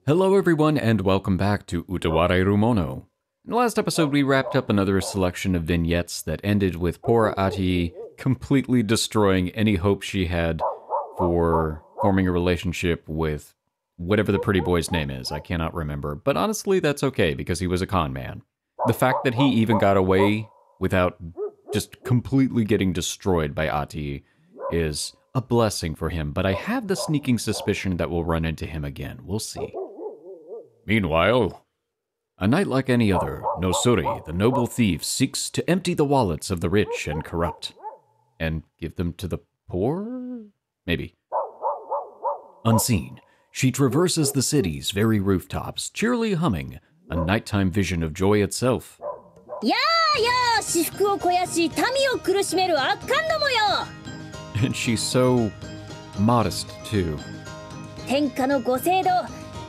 Hello everyone and welcome back to Utawarerumono. In the last episode we wrapped up another selection of vignettes that ended with poor Atuy completely destroying any hope she had for forming a relationship with whatever the pretty boy's name is. I cannot remember, but honestly that's okay because he was a con man. The fact that he even got away without just completely getting destroyed by Atuy is a blessing for him, but I have the sneaking suspicion that we'll run into him again. We'll see. Meanwhile, a night like any other, Nosuri, the noble thief, seeks to empty the wallets of the rich and corrupt, and give them to the poor? Maybe. Unseen, she traverses the city's very rooftops, cheerily humming, a nighttime vision of joy itself. And she's so modest, too.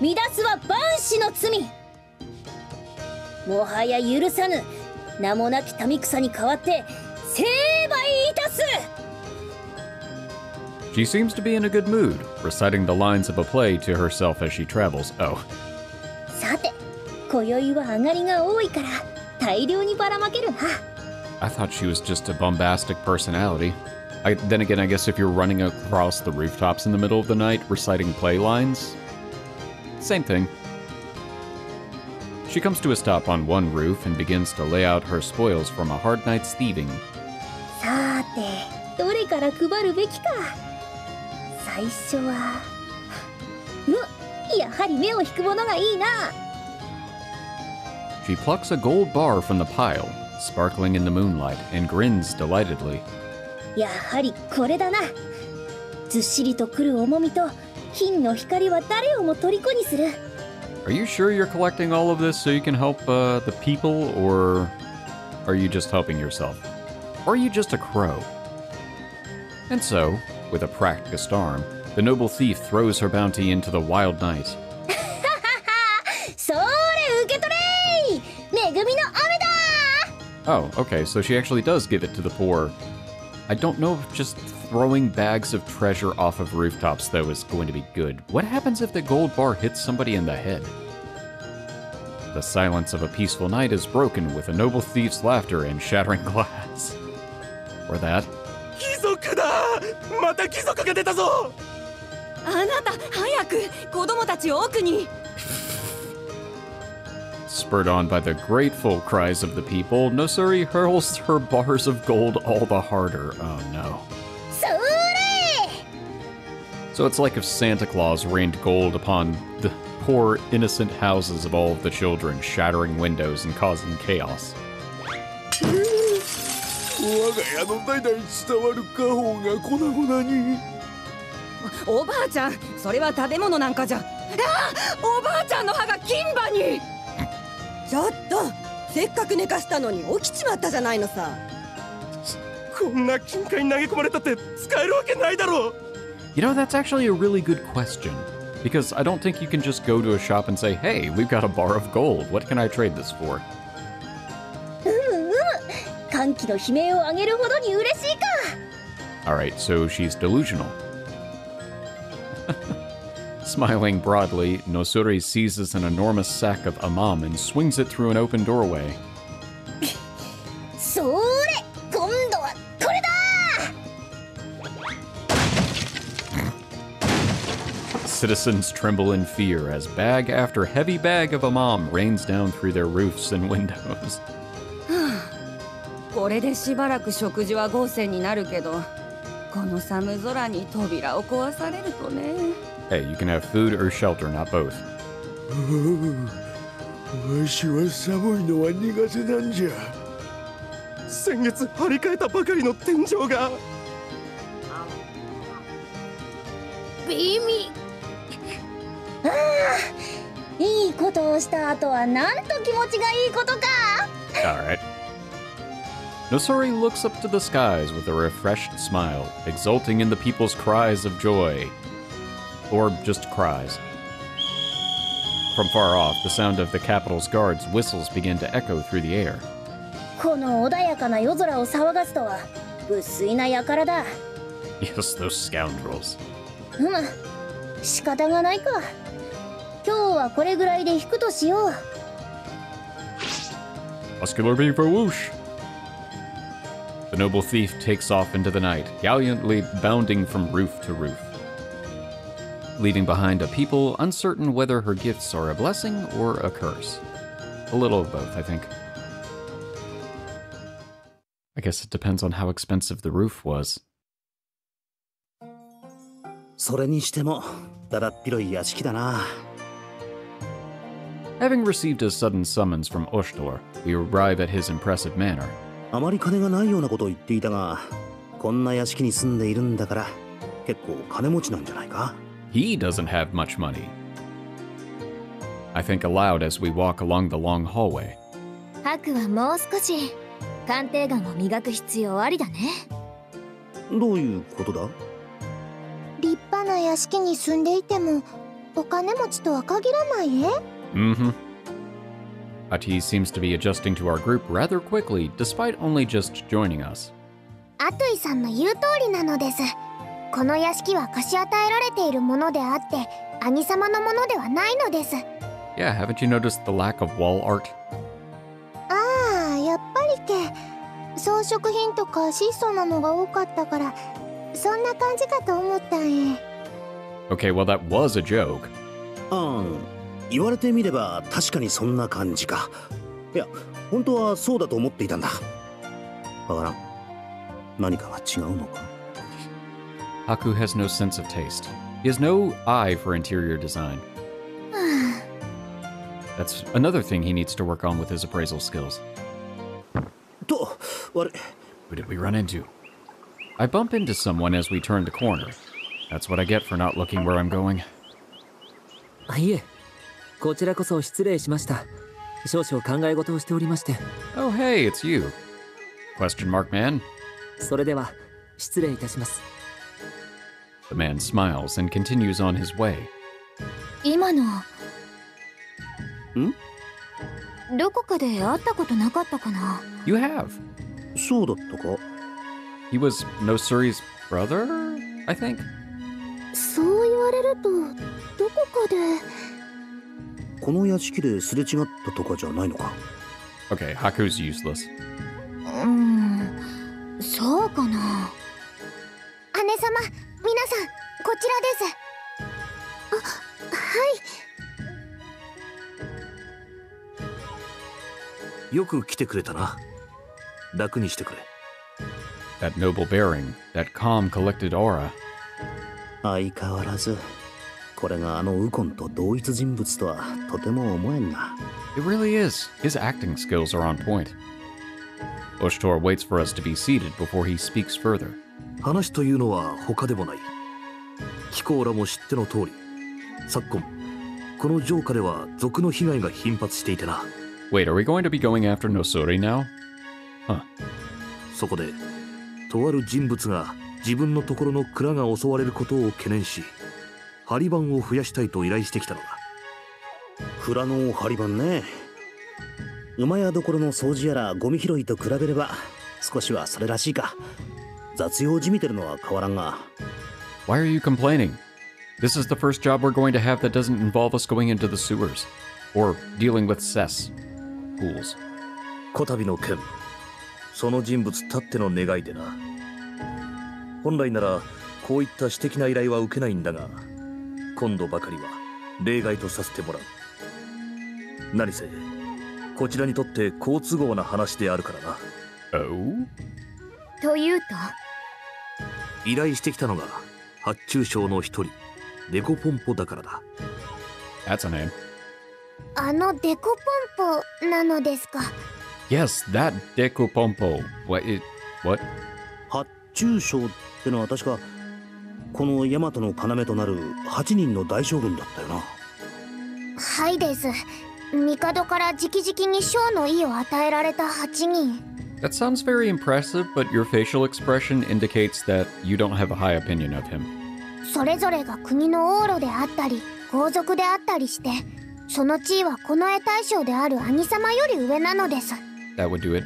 乱すは万死の罪。もはや許さぬ。名もなき民草に代わって成敗いたす。She seems to be in a good mood, reciting the lines of a play to herself as she travels. Oh. さて、今宵は上がりが多いから大量にばらまけるな。I thought she was just a bombastic personality. Then again, I guess if you're running across the rooftops in the middle of the night reciting play lines, same thing. She comes to a stop on one roof and begins to lay out her spoils from a hard night's thieving. さて、どれから配るべきか。最初は、やはり目を引くものがいいな。She plucks a gold bar from the pile, sparkling in the moonlight, and grins delightedly. やはりこれだな。ずっしりとくる重みと。金の光は誰をも虜にする。Are you sure you're collecting all of this so you can help the people, or are you just helping yourself? Or are you just a crow? And so, with a practiced arm, the noble thief throws her bounty into the wild night. それ受け取れー！恵みの雨だ！ Oh, okay, so she actually does give it to the poor. I don't know if just throwing bags of treasure off of rooftops, though, is going to be good. What happens if the gold bar hits somebody in the head? The silence of a peaceful night is broken with a noble thief's laughter and shattering glass. Or that. 貴族だ！また貴族が出たぞ！あなた、早く！子供たちを奥に！ Spurred on by the grateful cries of the people, Nosuri hurls her bars of gold all the harder. Oh no. So it's like if Santa Claus rained gold upon the poor, innocent houses of all of the children, shattering windows and causing chaos. 我が家の代々伝わる家宝が粉々に。おばあちゃん、それは食べ物なんかじゃ。おばあちゃんの歯が金歯に。ちょっと、せっかく寝かしたのに起きちまったじゃないのさ。こんな金塊に投げ込まれたって使えるわけないだろう。You know, that's actually a really good question. Because I don't think you can just go to a shop and say, hey, we've got a bar of gold. What can I trade this for? 歓喜の悲鳴を上げるほどに嬉しいか。Alright, so she's delusional. Smiling broadly, Nosuri seizes an enormous sack of amam and swings it through an open doorway. それ、今度はこれだ！ Citizens tremble in fear as bag after heavy bag of amam rains down through their roofs and windows. これでしばらく食事は豪勢になるけど、この寒空に扉を壊されるとね。Hey, you can have food or shelter, not both. わしは寒いのは苦手なんじゃ。先月張り替えたばかりの天井が。ビミ。いいことをした後はなんと気持ちがいいことか。Alright. Nosuri looks up to the skies with a refreshed smile, exulting in the people's cries of joy. Or just cries. From far off, the sound of the capital's guards' whistles begin to echo through the air. この穏やかな夜空を騒がすとは、不粋な輩だ。Yes, those scoundrels. 仕方がないか。今日はこれぐらいで引くとしよう。 Muscular beam for whoosh! The noble thief takes off into the night, gallantly bounding from roof to roof, leaving behind a people uncertain whether her gifts are a blessing or a curse. A little of both, I think. I guess it depends on how expensive the roof was. それにしてもだだっ広い屋敷だな。 Having received a sudden summons from Oshtor, we arrive at his impressive manor. あまり金がないようなことを言っていたが、こんな屋敷に住んでいるんだから結構金持ちなんじゃないか？ He doesn't have much money. I think aloud as we walk along the long hallway. ハクはもう少し鑑定眼を磨く必要ありだね。どういうことだ？立派な屋敷に住んでいてもお金持ちとは限らないえ？ Mm-hmm. Atuy seems to be adjusting to our group rather quickly, despite only just joining us. アトゥイさんの言う通りなのです。この屋敷は貸し与えられているものであって兄様のものではないのです。 Yeah, haven't you noticed the lack of wall art? ああ、やっぱりけ。装飾品とか質素なのが多かったからそんな感じかと思ったんえ。 Okay, well that was a joke. 言われてみれば確かにそんな感じか。いや、本当はそうだと思っていたんだ。わからん。何かが違うのか。 Haku has no sense of taste. He has no eye for interior design. That's another thing he needs to work on with his appraisal skills. と、あれ。 Who did we run into? I bump into someone as we turn the corner. That's what I get for not looking where I'm going. いえ、こちらこそ失礼しました。少々考え事をしておりまして。Oh, hey, it's you. Question mark man. それでは失礼いたします。The man smiles and continues on his way. 今のどこかで会ったことなかったかな？ You have. そうだったか？ He was Nosuri's brother, I think. そう言われるとどこかで。この屋敷ですれ違ったとかじゃないのか？ Okay, Haku's useless. そうかな。姉様、皆さん、こちらです。あ、はい。よく来てくれたな。楽にしてくれ。That noble bearing, that calm, collected aura. 相変わらず、これがウコンと同一人物とはとても思えんな。It really is. His acting skills are on point. Oshtor waits for us to be seated before he speaks further. 話というのは他でもない。貴公らも知っての通り、昨今、この城下では賊の被害が頻発していてな。Wait, are we going to be going after Nosuri now? Huh. そこで、とある人物が自分のところの蔵が襲われることを懸念し、張り番を増やしたいと依頼してきたのだ。蔵の張り番ね。馬屋どころの掃除やらゴミ拾いと比べれば少しはそれらしいか。雑用じみてるのは変わらんが。 Why are you complaining? This is the first job we're going to have that doesn't involve us going into the sewers. Or dealing with cess. Pools. こたびの件、その人物たっての願いでな。本来ならこういった私的な依頼は受けないんだが、今度ばかりは例外とさせてもらう。何せこちらにとって好都合な話であるからな。Oh? というと？依頼してきたのが発注商の一人、デコポンポだからだ。That's a name. デコポンポなのですか？ Yes, that Dekopompo. What? 発注商ってのは確かこの大和の要となる8人の大将軍だったよな。はいです。帝から直々に将の意を与えられた8人。That sounds very impressive, but your facial expression indicates that you don't have a high opinion of him. それぞれが国の王路であったり皇族であったりして、その地位は近衛大将である兄様より上なのです。That would do it.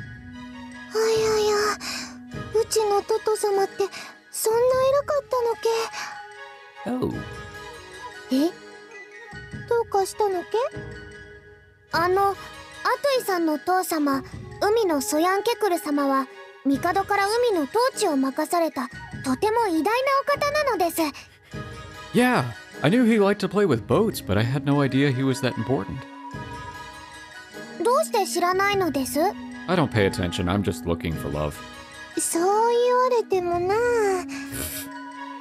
うちのトト様ってそんな偉かったのけ？ Oh. え？どうかしたのけ？アトゥイさんの父様、海のソヤンケクル様は帝から海の統治を任されたとても偉大なお方なのです。 Yeah, I knew he liked to play with boats, but I had no idea he was that important. どうして知らないのです？ I don't pay attention, I'm just looking for love. そう言われてもなあ。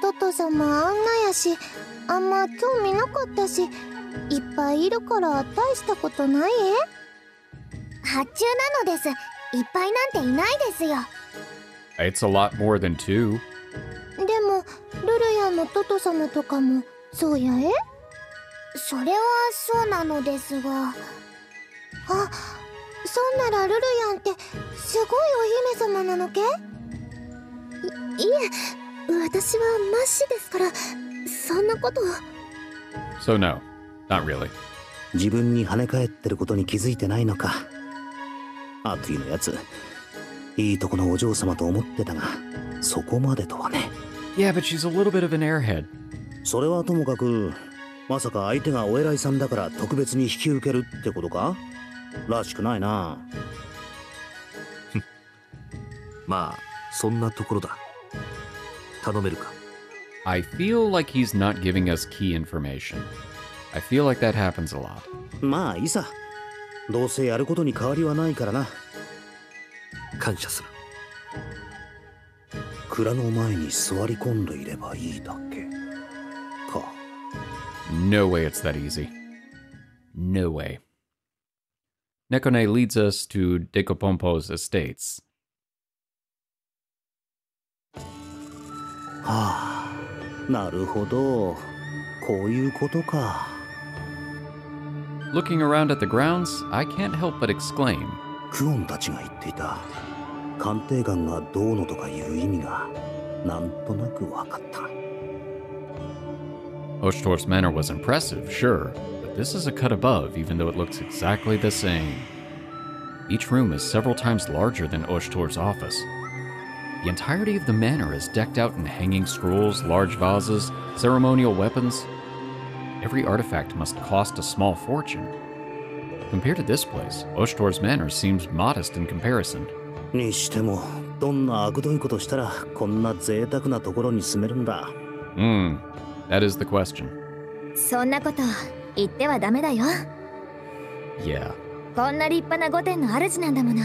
トト様あんなやし、あんま興味なかったし、いっぱいいるから大したことないえ。発注なのです。いっぱいなんていないですよ。 It's a lot more than two. でもルルヤンのトト様とかもそうやえ。それはそうなのですが、あ、そんならルルヤンってすごいお姫様なのけ？いえ、私はマッシですから、そんなこと。 So no, not really. 自分に跳ね返ってることに気づいてないのか。アトゥイのやつ、いいとこのお嬢様と思ってたが、そこまでとはね。Yeah, but she's a little bit of an airhead. それはともかく、まさか相手がお偉いさんだから特別に引き受けるってことからしくないな。まあそんなところだ。頼めるか？ I feel like he's not giving us key information. I feel like that happens a lot. まあいいさ。どうせやることに変わりはないからな。感謝する。蔵の前に座り込んでいればいいだけか。 No way it's that easy. No way. Nekone leads us to Dekopompo's estates. はあ、なるほど。こういうことか。 Looking around at the grounds, I can't help but exclaim. クオンたちが言っていた鑑定眼がどうのとかいう意味がなんとなく分かった。 Oshtor's manor was impressive, sure, but this is a cut above, even though it looks exactly the same. Each room is several times larger than Oshtor's office. The entirety of the manor is decked out in hanging scrolls, large vases, ceremonial weapons. Every artifact must cost a small fortune. Compared to this place, Oshtor's manor seems modest in comparison. にしてもどんな悪どいことしたらこんな贅沢なところに住めるんだ。That is the question. そんなこと言ってはダメだよ。 Yeah. こんな立派な御殿の主なんだもの。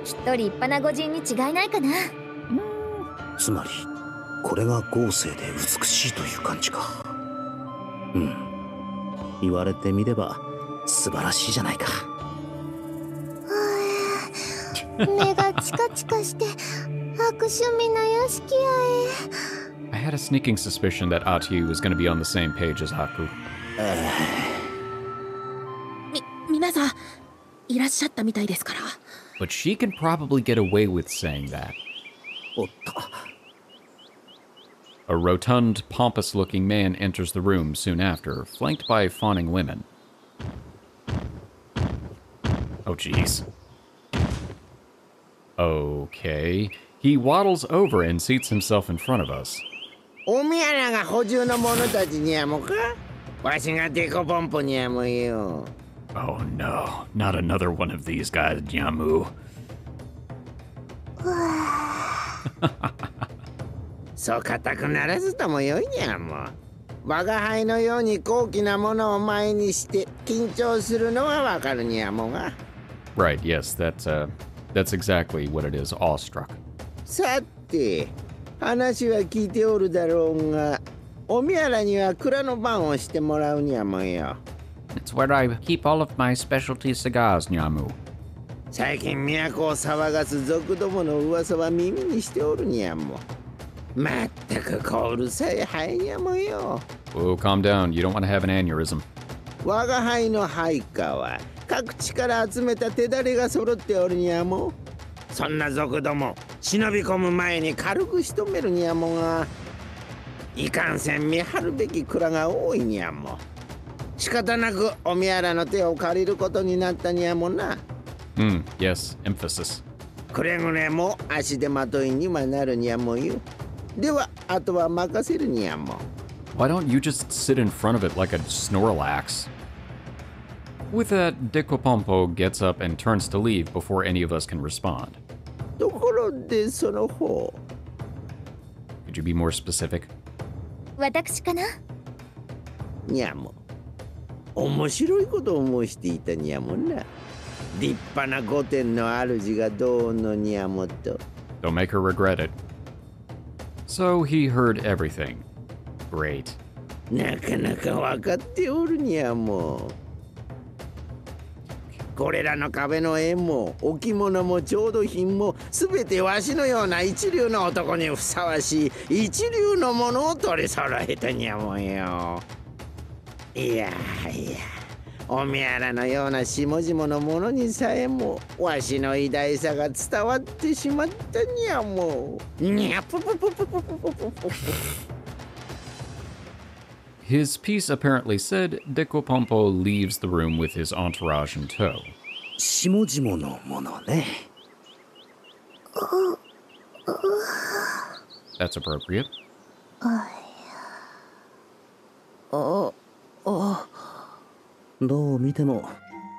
きっと立派な御人に違いないかな。つまりこれが豪勢で美しいという感じか。言われてみれば素晴らしいじゃないか。目がチカチカして悪趣味な屋敷やえ。 I had a sneaking suspicion that Atuy was going to be on the same page as Haku. 皆さんいらっしゃったみたいですから。 But she can probably get away with saying that. おっと。 A rotund, pompous-looking man enters the room soon after, flanked by fawning women. Oh, jeez. Okay. He waddles over and seats himself in front of us. おみやらが補充の者たちにやもか？わしがデコポンポにやもよ。 Oh no, not another one of these guys, Yamu. そう固くならずともよいにゃも。我が輩のように高貴なものを前にして緊張するのはわかるにゃもが。 Right, yes, that's exactly what it is, awestruck. さて、話は聞いておるだろうが、おみやらには蔵の番をしてもらうにゃもよ。 It's where I keep all of my specialty cigars, Nyamu. 最近都を騒がす族どもの噂は耳にしておるにゃも。まったくこうるさいハイにゃもよ。 Oh, calm down, you don't want to have an aneurysm. 我が輩の配下は各地から集めた手だれが揃っておるにゃも。そんな族ども忍び込む前に軽く仕留めるにゃもが、いかんせん見張るべき蔵が多いにゃも。仕方なくおみやらの手を借りることになったにゃもな。Yes, emphasis. くれぐれも足手まといにはなるにゃもよ。ではあとは任せるにゃも。Why don't you just sit in front of it like a Snorlax? With that, Dekopompo gets up and turns to leave before any of us can respond. ところでその方 Could you be more specific? 私かな。にゃも面白いことを申していたにゃもな。立派な御殿の主がどうのにゃもと。 Don't make her regret it. So he heard everything. Great. なかなか分かっておるにゃも。これらの壁の絵も置物も調度品もすべてわしのような一流の男にふさわしい一流のものを取り揃えたにゃもんよ。いやいや、おみやらのような下々のものにさえもわしの偉大さが伝わってしまったにゃもん。にゃぷぷぷぷぷぷぷぷ。 His piece apparently said Dekopompo leaves the room with his entourage in tow. 下々のものね。That's appropriate. どう見ても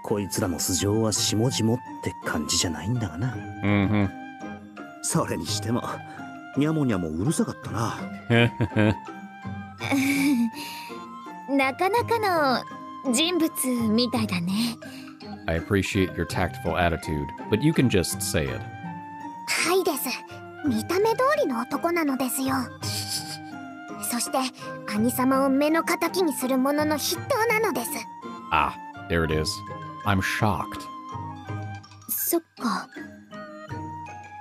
こいつらの素性は下々って感じじゃないんだがな。Mm-hmm. それにしてもにゃもにゃもうるさかったな。なかなかの人物みたいだね。I appreciate your tactful attitude, but you can just say it. はいです。見た目通りの男なのですよ。そして兄様を目の敵にする者の筆頭なのです。 Ah, there it is. I'm shocked. そっか。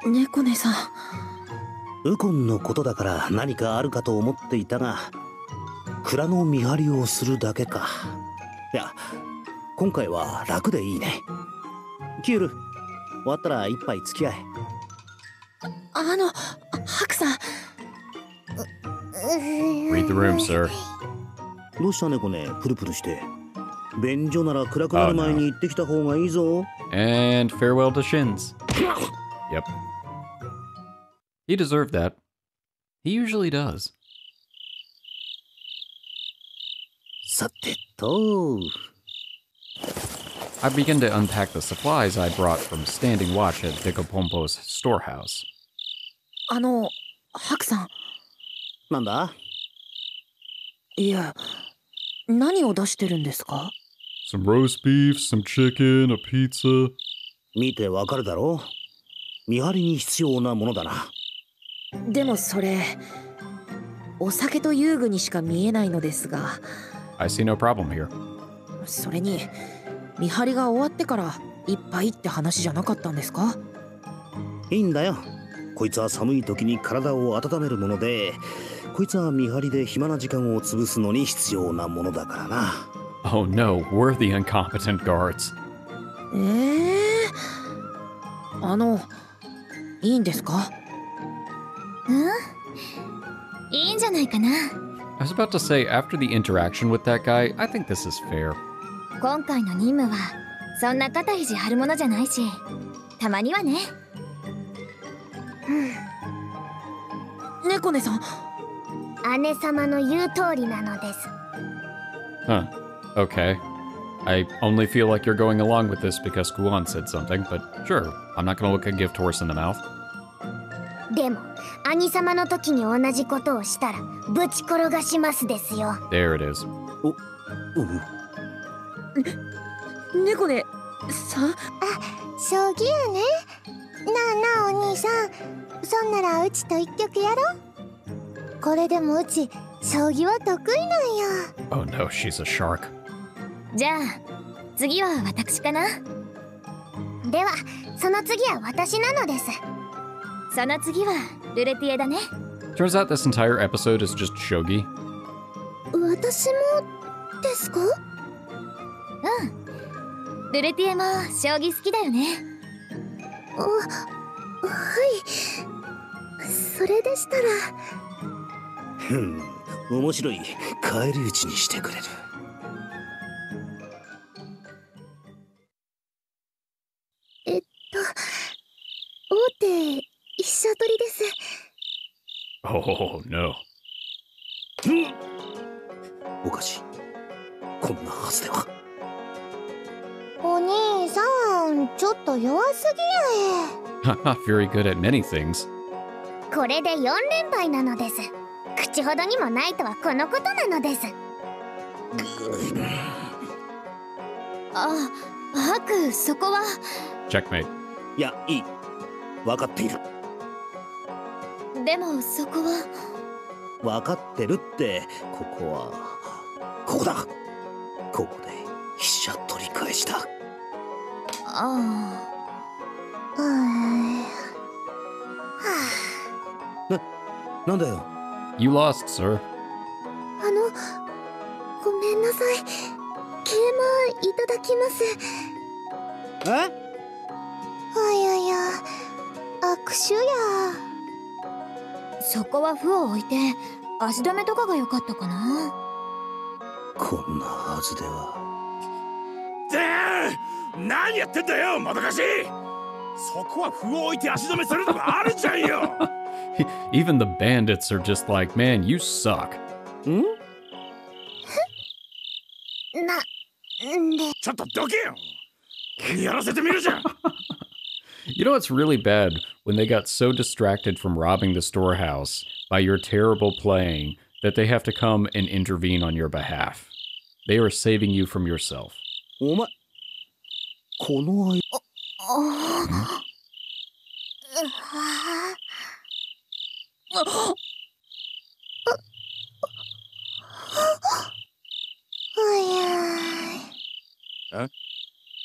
猫姉さん。ウコンのことだから何かあるかと思っていたが、蔵の見張りをするだけか。いや、今回は楽でいいね。キュール、終わったら一杯付き合え。ハクさん。Read the room, sir. どうした猫ね、プルプルして。便所なら暗くなる前に行ってきた方がいいぞ。And farewell to Shins. Yep. He deserved that. He usually does. さてと。I begin to unpack the supplies I brought from standing watch at Dekopompo's storehouse. ハクさん。なんだ？いや、何を出してるんですか？ Some roast beef, some chicken, a pizza. 見てわかるだろう。見張りに必要なものだな。でもそれ、お酒と遊具にしか見えないのですが。I see no problem here. それに、見張りが終わってから一杯って話じゃなかったんですか？いいんだよ。こいつは寒い時に体を温めるもので、こいつは見張りで暇な時間を潰すのに必要なものだからな。Oh no, we're the incompetent guards. いいんですか？いいんじゃないかな。I was about to say, after the interaction with that guy, I think this is fair. 今回の任務はそんな肩肘張るものじゃないし、たまにはね。猫姉さん。姉様の言う通りなのです。 Huh. Okay. I only feel like you're going along with this because Kuon said something, but sure, I'm not gonna look a gift horse in the mouth. でも兄様の時に同じことをしたらぶち転がしますですよ。 There it is. 猫ねさん。将棋やね。なあなあお兄さん、そんならうちと一局やろ。これでもうち将棋は得意なんや。 Oh no, she's a shark. じゃあ次は私かな。ではその次は私なのです。その次はルレティエだね。 Turns out this entire episode is just shogi. 私もですか？ルレティエも将棋好きだよね。はい。それでしたら。面白い。返り討ちにしてくれる。大手一社取りです。Oh no. おかしい。こんなはずでは。お兄さん、ちょっと弱すぎや Very good at many things. これで4連敗なのです。口ほどにもないとはこのことなのです。あ、ハク、そこは。Checkmate. いや、いい。分かっている。でもそこは。分かってるって。ここはここだ。ここで飛車取り返した。あなんだよ。You lost, sir. ごめんなさい。桂馬いただきます。え？いやいや、握手や。そこは歩を置いて足止めとかが良かったかな。こんなはずでは。何やってんだよ、もどかしい。そこは歩を置いて足止めするとかあるじゃんよ。Even the bandits are just like, man, you suck. なんで。ちょっとどけよ。やらせてみるじゃん。You know what's really bad? When they got so distracted from robbing the storehouse by your terrible playing that they have to come and intervene on your behalf. They are saving you from yourself. お前、この間。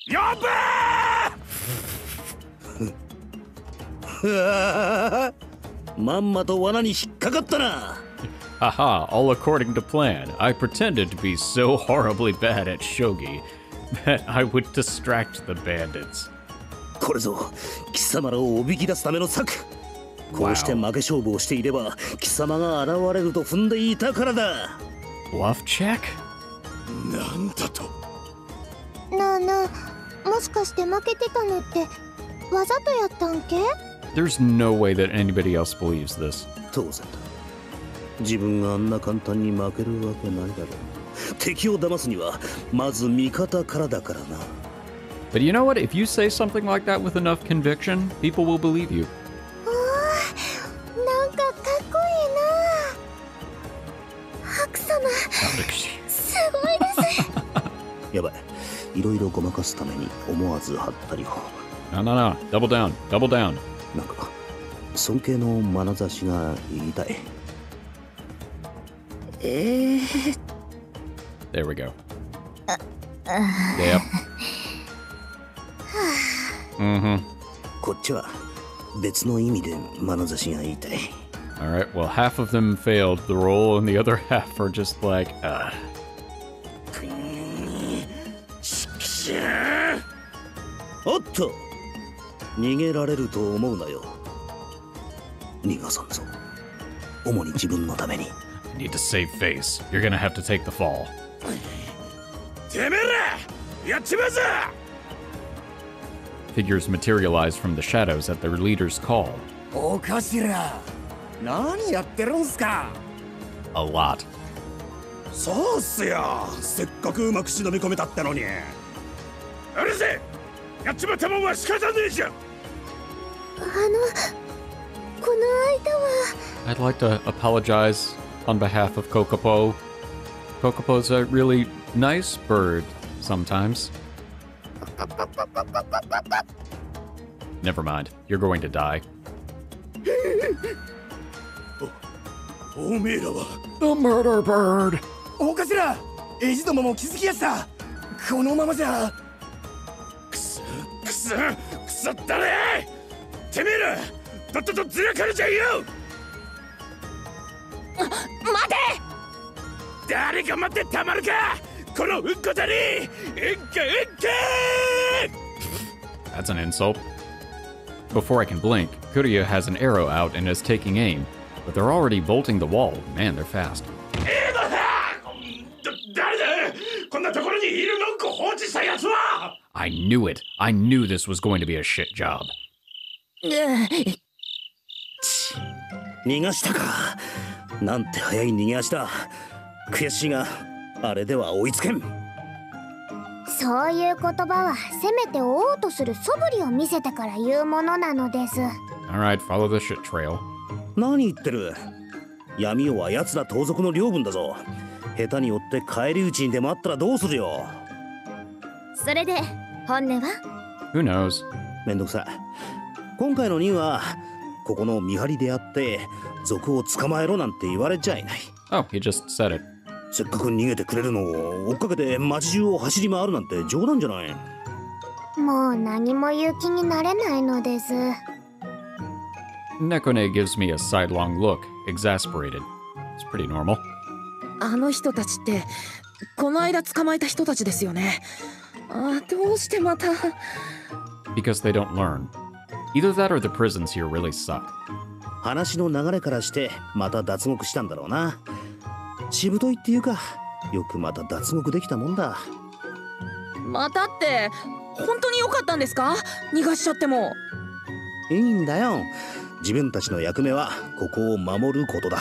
やべえまんまと罠に引っかかったな。Haha, all according to plan. I pretended to be so horribly bad at shogi that I would distract the bandits. これぞ貴様らをおびき出すための策。こうして負け勝負をしていれば貴様が現れると踏んでいたからだ。Bluff check? なんだと。なあなあ、もしかして負けてたのってわざとやったんけ？ There's no way that anybody else believes this. 当然だ。自分があんな簡単に負けるわけないだろう。敵を騙すにはまず味方からだからな。But you know what? If you say something like that with enough conviction, people will believe you. なんかかっこいいな。ハク様、すごいです。やばい。いろいろごまかすために思わず張ったりを。No, no, no. Double down. Double down. なんか尊敬の眼差しが言いたい。There we go. Yep. Mm-hmm. こっちは別の意味で眼差しが言いたい。Alright, well, half of them failed the roll, and the other half are just like,おっと逃げられると思うなよ。逃がさんぞ。主に自分のために。I need to save face. You're gonna have to take the fall. てめえらやっちまうぞ。 Figures materialize from the shadows at their leader's call. おかしら、何やってるんすか。 A lot. そうっすよ。せっかくうまく忍び込めたってのに。うるせえ。やっちまったもんは仕方ねえじゃん。この間は。I'd like to apologize on behalf of Kokopo. Kokopo's a really nice bird sometimes. Never mind. You're going to die. おめえらは The murder bird! おかしら、エジどもも気づきやした。このままじゃ。くそったれ。てめえらとっととずらかれちゃいよ。待て。誰が待ってたまるか。このうんこだり。That's an insult. Before I can blink, Kuria has an arrow out and is taking aim, but they're already bolting the wall. Man, they're fast. 誰だ。こんなところにいるのんこ放置したやつは。 I knew it. I knew this was going to be a shit job. 逃がしたか。なんて早い逃げ足だ。悔しいがあれでは追いつけん。そういう言葉はせめて追おうとする素振りを見せてから言うものなのです。 Alright, follow the shit trail. 何言ってる。闇夜は奴ら盗賊の領分だぞ。下手に追って返り討ちにでもあったらどうするよ。それで本音は？ Who knows? めんどくさ。今回の任はここの見張りであって賊を捕まえろなんて言われちゃいない。 Oh, he just said it. せっかく逃げてくれるのを追っかけて街中を走り回るなんて冗談じゃない。もう何も言う気になれないのです。 Nekone gives me a sidelong look, exasperated. It's pretty normal. あの人たちってこの間捕まえた人たちですよね。どうしてまた。 Because they don't learn. Either that or the prisons here really suck. 話の流れからしてまた脱獄したんだろうな。しぶといっていうか、よくまた脱獄できたもんだ。またって本当に良かったんですか？逃がしちゃっても。いいんだよ。自分たちの役目はここを守ることだ。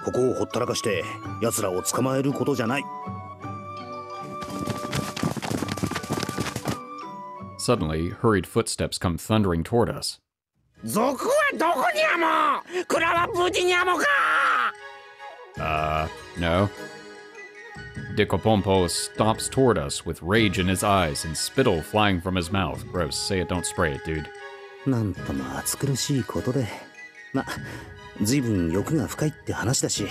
ここをほったらかして奴らを捕まえることじゃない。 Suddenly, hurried footsteps come thundering toward us. 賊はどこにゃも？蔵は無事にゃもか？ No. Dekopompo stomps toward us with rage in his eyes and spittle flying from his mouth. Gross. Say it, don't spray it, dude. なんとも暑苦しいことで。ま、随分欲が深いって話だし、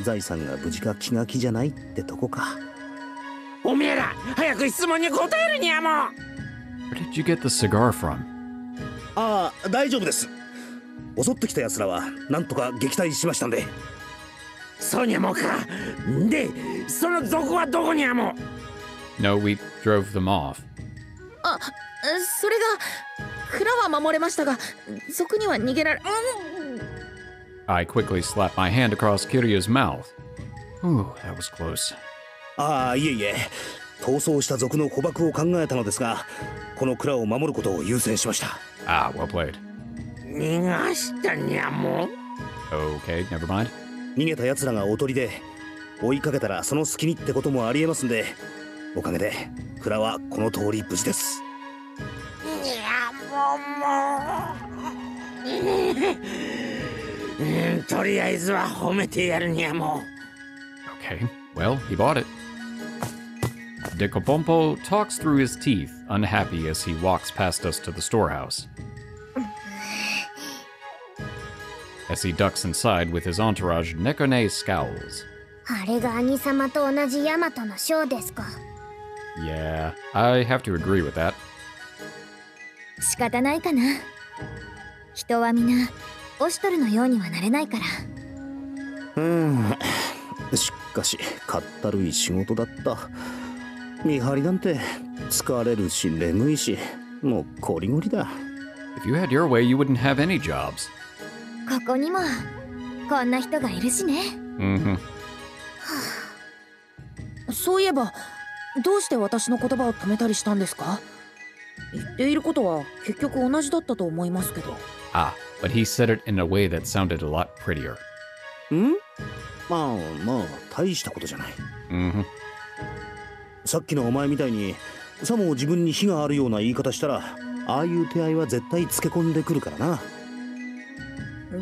財産が無事か気が気じゃないってとこか。おめえら、早く質問に答えるにゃも。 Where did you get the cigar from? ああ、大丈夫です。襲ってきた奴らはなんとか撃退しましたんで。そうにゃもか。で、その賊はどこにゃも？ No, we drove them off. それが蔵は守れましたが、賊には逃げられ。I quickly slapped my hand across Kiryu's mouth. Ooh, that was close. ああ、いえいえ。逃走した賊の捕獲を考えたのですが、この蔵を守ることを優先しました。Ah, well played. 逃がしたにゃも。 Okay, never mind. 逃げた奴らがおとりで、追いかけたらその隙にってこともありえますんで、おかげで蔵はこの通り無事です。にゃもも。とりあえずは褒めてやるにゃも。 Okay, well, he bought it. Dekopompo talks through his teeth, unhappy as he walks past us to the storehouse. As he ducks inside with his entourage, Nekone scowls. あれが兄様と同じヤマトの将ですか。 Yeah, I have to agree with that. 仕方ないかな。人は皆オシュトルのようにはなれないから。しかしかったるい仕事だった。見張りなんて疲れるし眠いし、もうコリゴリだ。 If you had your way, you wouldn't have any jobs. ここにもこんな人がいるしね。Mm-hmm. そういえば、どうして私の言葉を止めたりしたんですか？言っていることは結局同じだったと思いますけど。Ah, but he said it in a way that sounded a lot prettier. まあ大したことじゃない。 Mm-hmm. さっきのお前みたいにさも自分に非があるような言い方したら、ああいう手合いは絶対つけ込んでくるからな。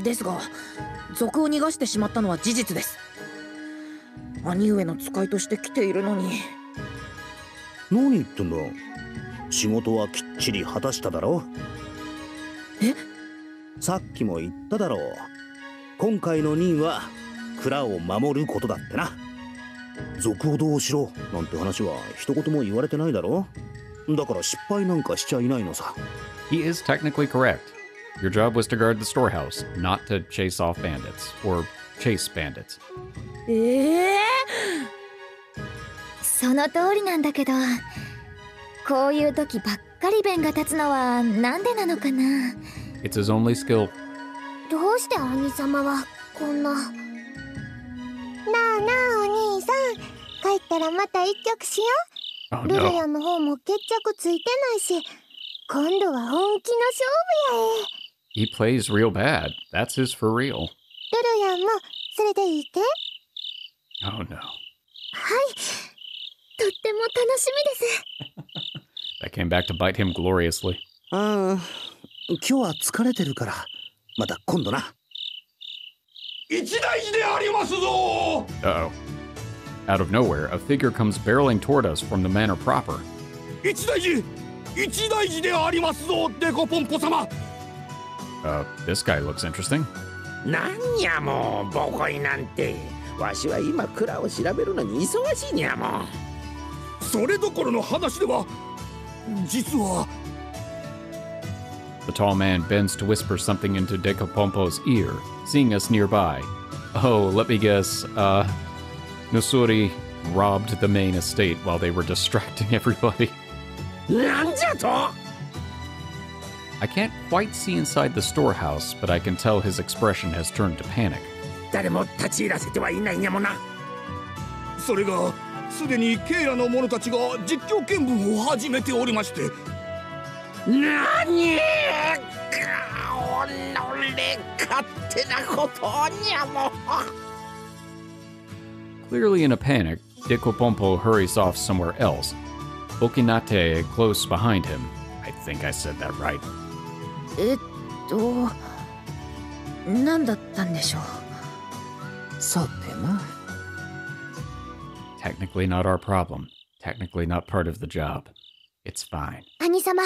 ですが、賊を逃がしてしまったのは事実です。兄上の使いとして来ているのに。何言ってんだ。仕事はきっちり果たしただろ。え？さっきも言っただろう。今回の任は蔵を守ることだってな。賊をどうしろなんて話は一言も言われてないだろ。だから失敗なんかしちゃいないのさ。 He is technically correct. Your job was to guard the storehouse, not to chase off bandits, or chase bandits. その通りなんだけど、こういう時ばっかり弁が立つのはなんでなのかな。 It's his only skill. どうして兄様はこんな。なあなあお兄さん、帰ったらまた一曲しよう。 Oh ルル no. ヤの方も決着ついてないし、今度は本気の勝負やえ。 He plays real bad. That's his for real. ルルヤもそれでいいて。 Oh no. はとっても楽しみです。That came back to bite him gloriously. ああ、今日は疲れてるから、また今度な。一大事でありますぞ。 Uh-oh. Out of nowhere, a figure comes barreling toward us from the manor proper. 一大事でありますぞ、デコポンポ様。This guy looks interesting. なんやもう、ボコイなんて。わしは今蔵を調べるのに忙しいにゃもう。それどころの話では、実は。The tall man bends to whisper something into Dekopompo's ear, seeing us nearby. Oh, let me guess, Nosuri robbed the main estate while they were distracting everybody. なんじゃと。 I can't quite see inside the storehouse, but I can tell his expression has turned to panic. 誰も立ち入らせてはいないにゃもな。それがすでにケイラの者たちが実況見分を始めておりまして。なに。おのれ勝手なことにゃも。 Clearly in a panic, Dekopompo hurries off somewhere else. Okinate close behind him. I think I said that right. 何だったんでしょう。さてな。Technically not our problem. Technically not part of the job. It's fine. 兄様、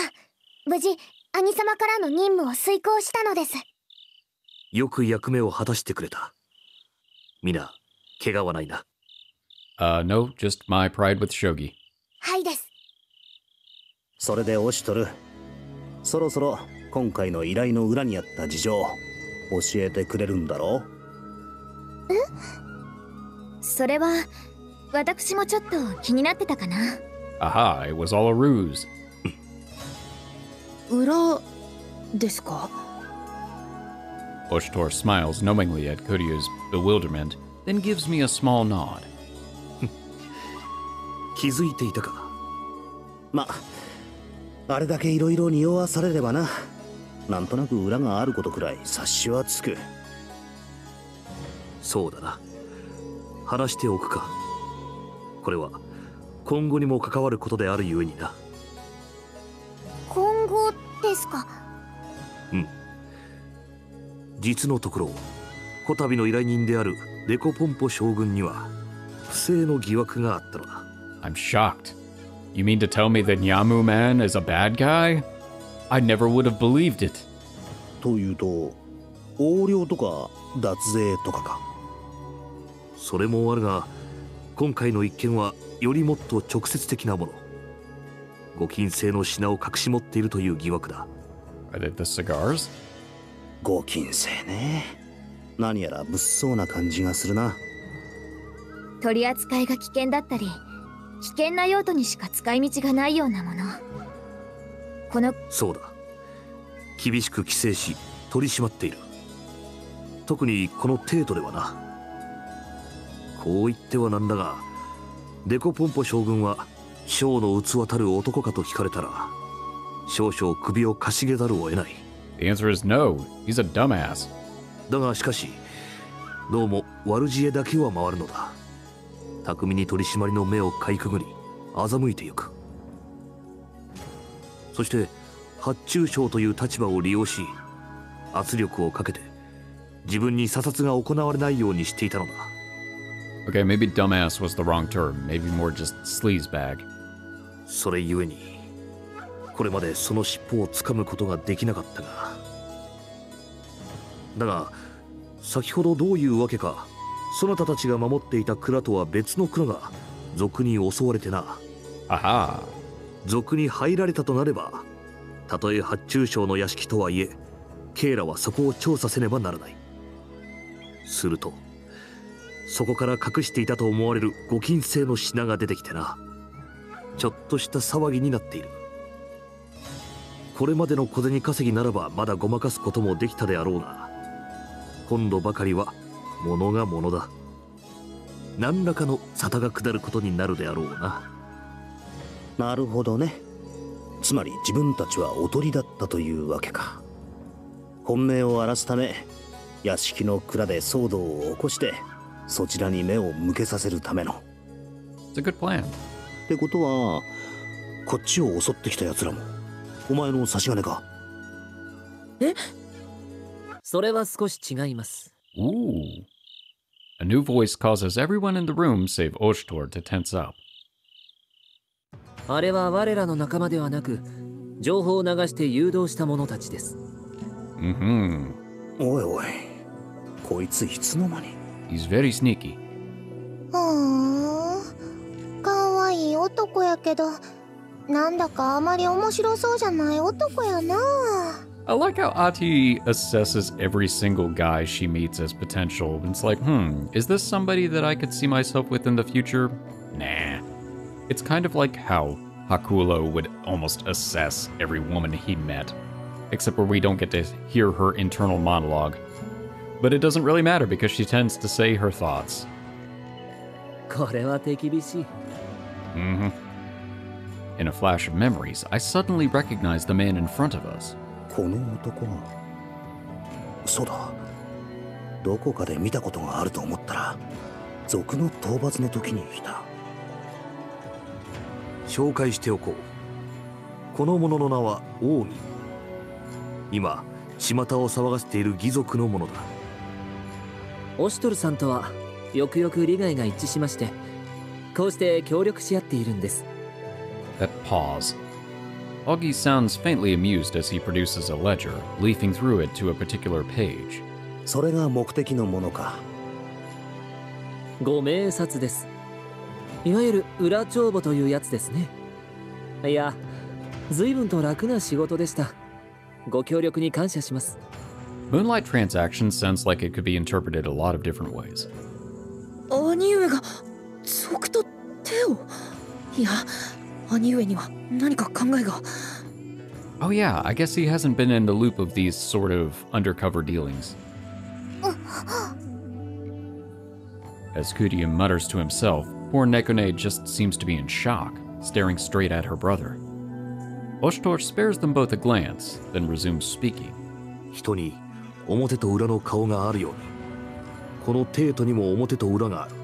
無事兄様からの任務を遂行したのです。よく役目を果たしてくれた。皆、怪我はないな。No, just my pride with shogi. はいです。それでオシトル、そろそろ今回の依頼の裏にあった事情教えてくれるんだろう？それは私もちょっと気になってたかな。Aha, it was all a ruse. 裏ですか？ Oshtor smiles knowingly at Kuryu's bewilderment, then gives me a small nod. 気づいていたか。ま、あれだけいろいろ匂わされればな。なんとなく裏があることくらい察しはつく。そうだな。話しておくか。これは今後にも関わることであるゆえにな。今後ですか？うん。実のところ、こたびの依頼人であるデコポンポ将軍には不正の疑惑があったのだ。I'm shocked. You mean to tell me that Nyamu Man is a bad guy? I never would have believed it. というと、横領とか脱税とかか。それもあるが、今回の一件はよりもっと直接的なもの。ご金製の品を隠し持っているという疑惑だ。Are they the cigars? ご金製ね。何やら物騒な感じがするな。取り扱いが危険だったり、危険な用途にしか使い道がないようなもの。このそうだ。厳しく規制し取り締まっている。特にこの程度ではな。こう言ってはなんだが、デコポンポ将軍は将の器たる男かと聞かれたら、少々首をかしげざるを得ない。The answer is no. He's a dumbass. だがしかし、どうも悪知恵だけは回るのだ。巧みに取り締まりの目をかいくぐり、欺いてゆく。そして発注将という立場を利用し、圧力をかけて自分に査察が行われないようにしていたのだ。Okay, maybe dumbass was the wrong term. Maybe more just sleazebag. それゆえに、これまでその尻尾をつかむことができなかったが。だが、先ほどどういうわけか、そなたたちが守っていた蔵とは別の蔵が賊に襲われてな。Aha. 賊に入られたとなれば、たとえ発注省の屋敷とはいえ、ケイラはそこを調査せねばならない。すると、そこから隠していたと思われるご金製の品が出てきてな。ちょっとした騒ぎになっている。これまでの小銭稼ぎならばまだごまかすこともできたであろうが、今度ばかりは物が物だ。何らかの沙汰が下ることになるであろうな。なるほどね。つまり自分たちはおとりだったというわけか。本命を荒らすため、屋敷の蔵で騒動を起こして、そちらに目を向けさせるための。It's a good plan. ってことはこっちを襲ってきた奴らもお前の差し金か？え？それは少し違います。Ooh. A new voice causes everyone in the room save Oshtor to tense up. あれは我らの仲間ではなく、情報を流して誘導した者たちです。おいおい、こいついつの間に。 He's very sneaky. かわいい男やけど、なんだかあまり面白そうじゃない男やな。I like how Atuy assesses every single guy she meets as potential. It's like, is this somebody that I could see myself with in the future? Nah. It's kind of like how Haku would almost assess every woman he met, except where we don't get to hear her internal monologue. But it doesn't really matter because she tends to say her thoughts. これは手厳しい。In a flash of memories, I suddenly recognized the man in front of us. この男は、そうだ、どこかで見たことがあると思ったら賊の討伐の時にいた。紹介しておこう。この者の名は王儀。今巷を騒がせている義賊の者だ。オシュトルさんとはよくよく利害が一致しまして、こうして協力し合っているんです。 That pause. Augie sounds faintly amused as he produces a ledger, leafing through it to a particular page. それが目的のものか。ご明察です。いわゆる裏帳簿というやつですね。いや、随分と楽な仕事でした。ご協力に感謝します。Moonlight transactions sounds like it could be interpreted a lot of different ways. 兄上が賊と手を。いや、兄上には何か考えが。Oh yeah, I guess he hasn't been in the loop of these sort of undercover dealings. As Kuon mutters to himself, poor Nekone just seems to be in shock, staring straight at her brother. Oshtor spares them both a glance, then resumes speaking. 人に表と裏の顔があるように、このテートにも表と裏がある。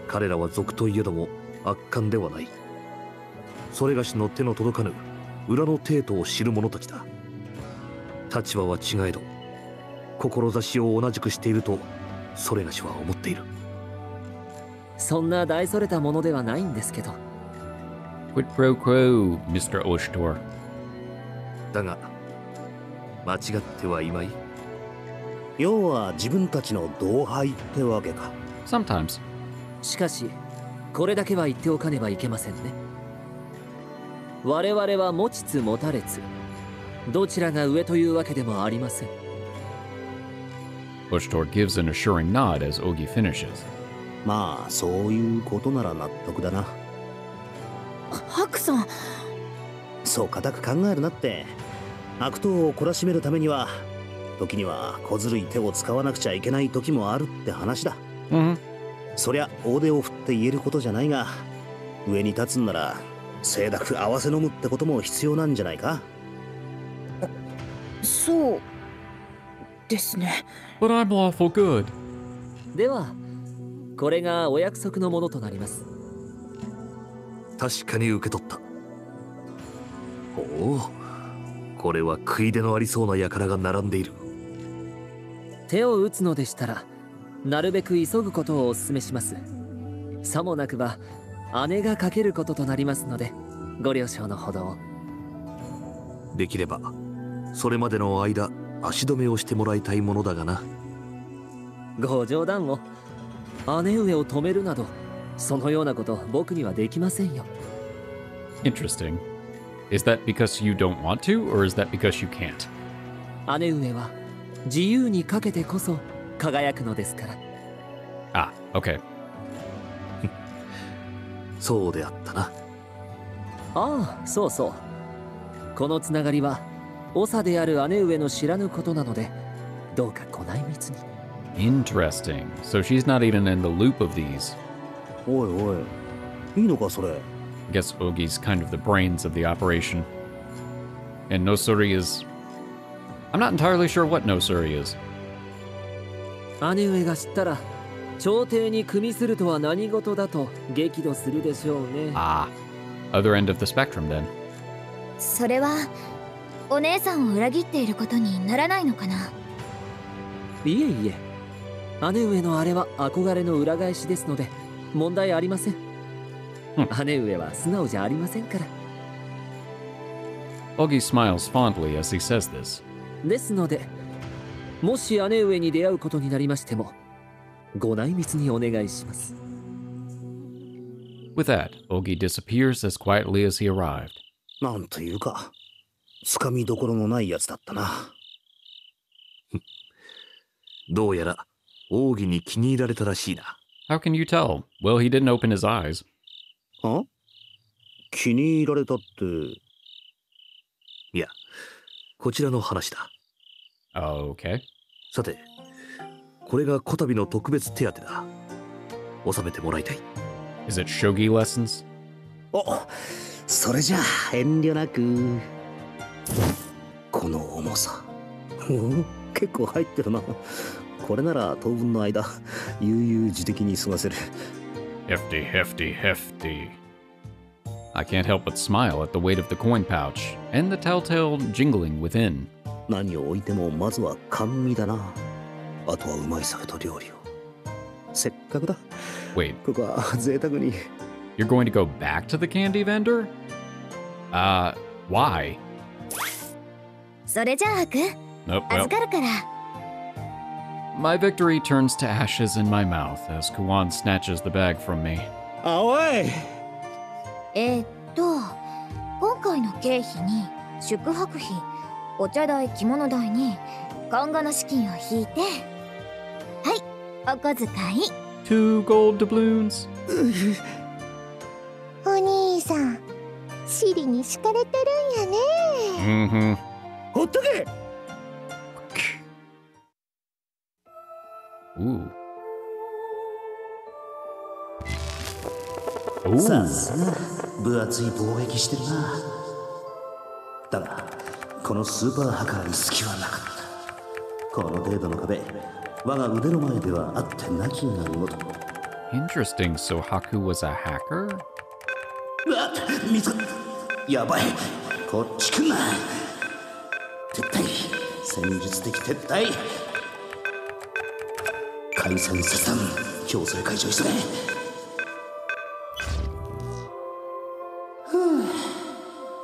彼らは賊といえども悪漢ではない。それがしの手の届かぬ裏のテートを知る者たちだ。立場は違えど志を同じくしているとそれがしは思っている。そんな大それたものではないんですけど。Quid pro quo, Mr. Oshtor. だが間違ってはいまい。要は自分たちの同輩ってわけか。 Sometimes. しかし、これだけは言っておかねばいけませんね。我々は持ちつ持たれつ、どちらが上というわけでもありません。Oshtor gives an assuring nod as Ogi finishes. まあそういうことなら納得だな。ハクさん、そう固く考えるなって。悪党を懲らしめるためには時には小ずるい手を使わなくちゃいけない時もあるって話だ。そりゃ大手を振って言えることじゃないが、上に立つんなら清濁合わせ飲むってことも必要なんじゃないか。そうですね。 But I'm lawful good. では、これがお約束のものとなります。確かに受け取った。おお、これは食い出のありそうな輩が並んでいる。手を打つのでしたら、なるべく急ぐことをお勧めします。さもなくば姉がかけることとなりますので、ご了承のほどを。できればそれまでの間足止めをしてもらいたいものだがな。ご冗談を。姉上を止めるなど、そのようなこと僕にはできませんよ。 Interesting. Is that because you don't want to, or is that because you can't? 姉上は自由にかけてこそ輝くのですから。Ah, okay. そうであったな。ああ、そうそう。このつながりは長である姉上の知らぬことなので、どうかご内密に。 Interesting. So she's not even in the loop of these. おいおい、いいのかそれ。 I guess Ogi's kind of the brains of the operation. And Nosuri is... I'm not entirely sure what Nosuri is. 姉上が知ったら朝廷に組みするとは何事だと激怒するでしょうね。Ah, other end of the spectrum then. それはお姉さんを裏切っていることにならないのかな。いえいえ、姉上のあれは憧れの裏返しですので問題ありません。姉上は素直じゃありませんから。Augie smiles fondly as he says this. ですので、もし姉上に出会うことになりましても、ご内密にお願いします。With that, Augie disappears as quietly as he arrived. なんというか、つかみどころのないやつだったな。どうやら奥義に気に入られたらしいな。How can you tell? Well, he didn't open his eyes. あ？気に入られたって。いや、こちらの話だ。Okay. さて、これがこたびの特別手当だ。納めてもらいたい。Is it shogi lessons? お、それじゃあ遠慮なく。この重さ。結構入ってるな。これなら当分の間、悠々自適に過ごせる。Hefty, hefty, hefty. I can't help but smile at the weight of the coin pouch and the telltale jingling within. 何を置いてもまずは甘味だな。あとはうまい酒と料理を。せっかくだ。Wait, ここは贅沢に。you're going to go back to the candy vendor? Why? それじゃあハク、 Nope, 預 well. かるから。My victory turns to ashes in my mouth as Kuon snatches the bag from me. あおい。今回の経費に宿泊費、お茶代、着物代に今後の資金を引いて、はい、お小遣い。 2 gold doubloons. お兄さん、シリに敷かれてるんやね。Mm-hmm. ほっとけ。Ooh. さすが分厚い防壁してるな。だがこのスーパーハカーに隙はなかった。この程度の壁、我が腕の前ではあってなきがごと。 Interesting. So Haku was a hacker? うわっ、見つかった。やばい、こっち来んな。撤退、戦術的撤退。開戦せさん、強制解除急げ。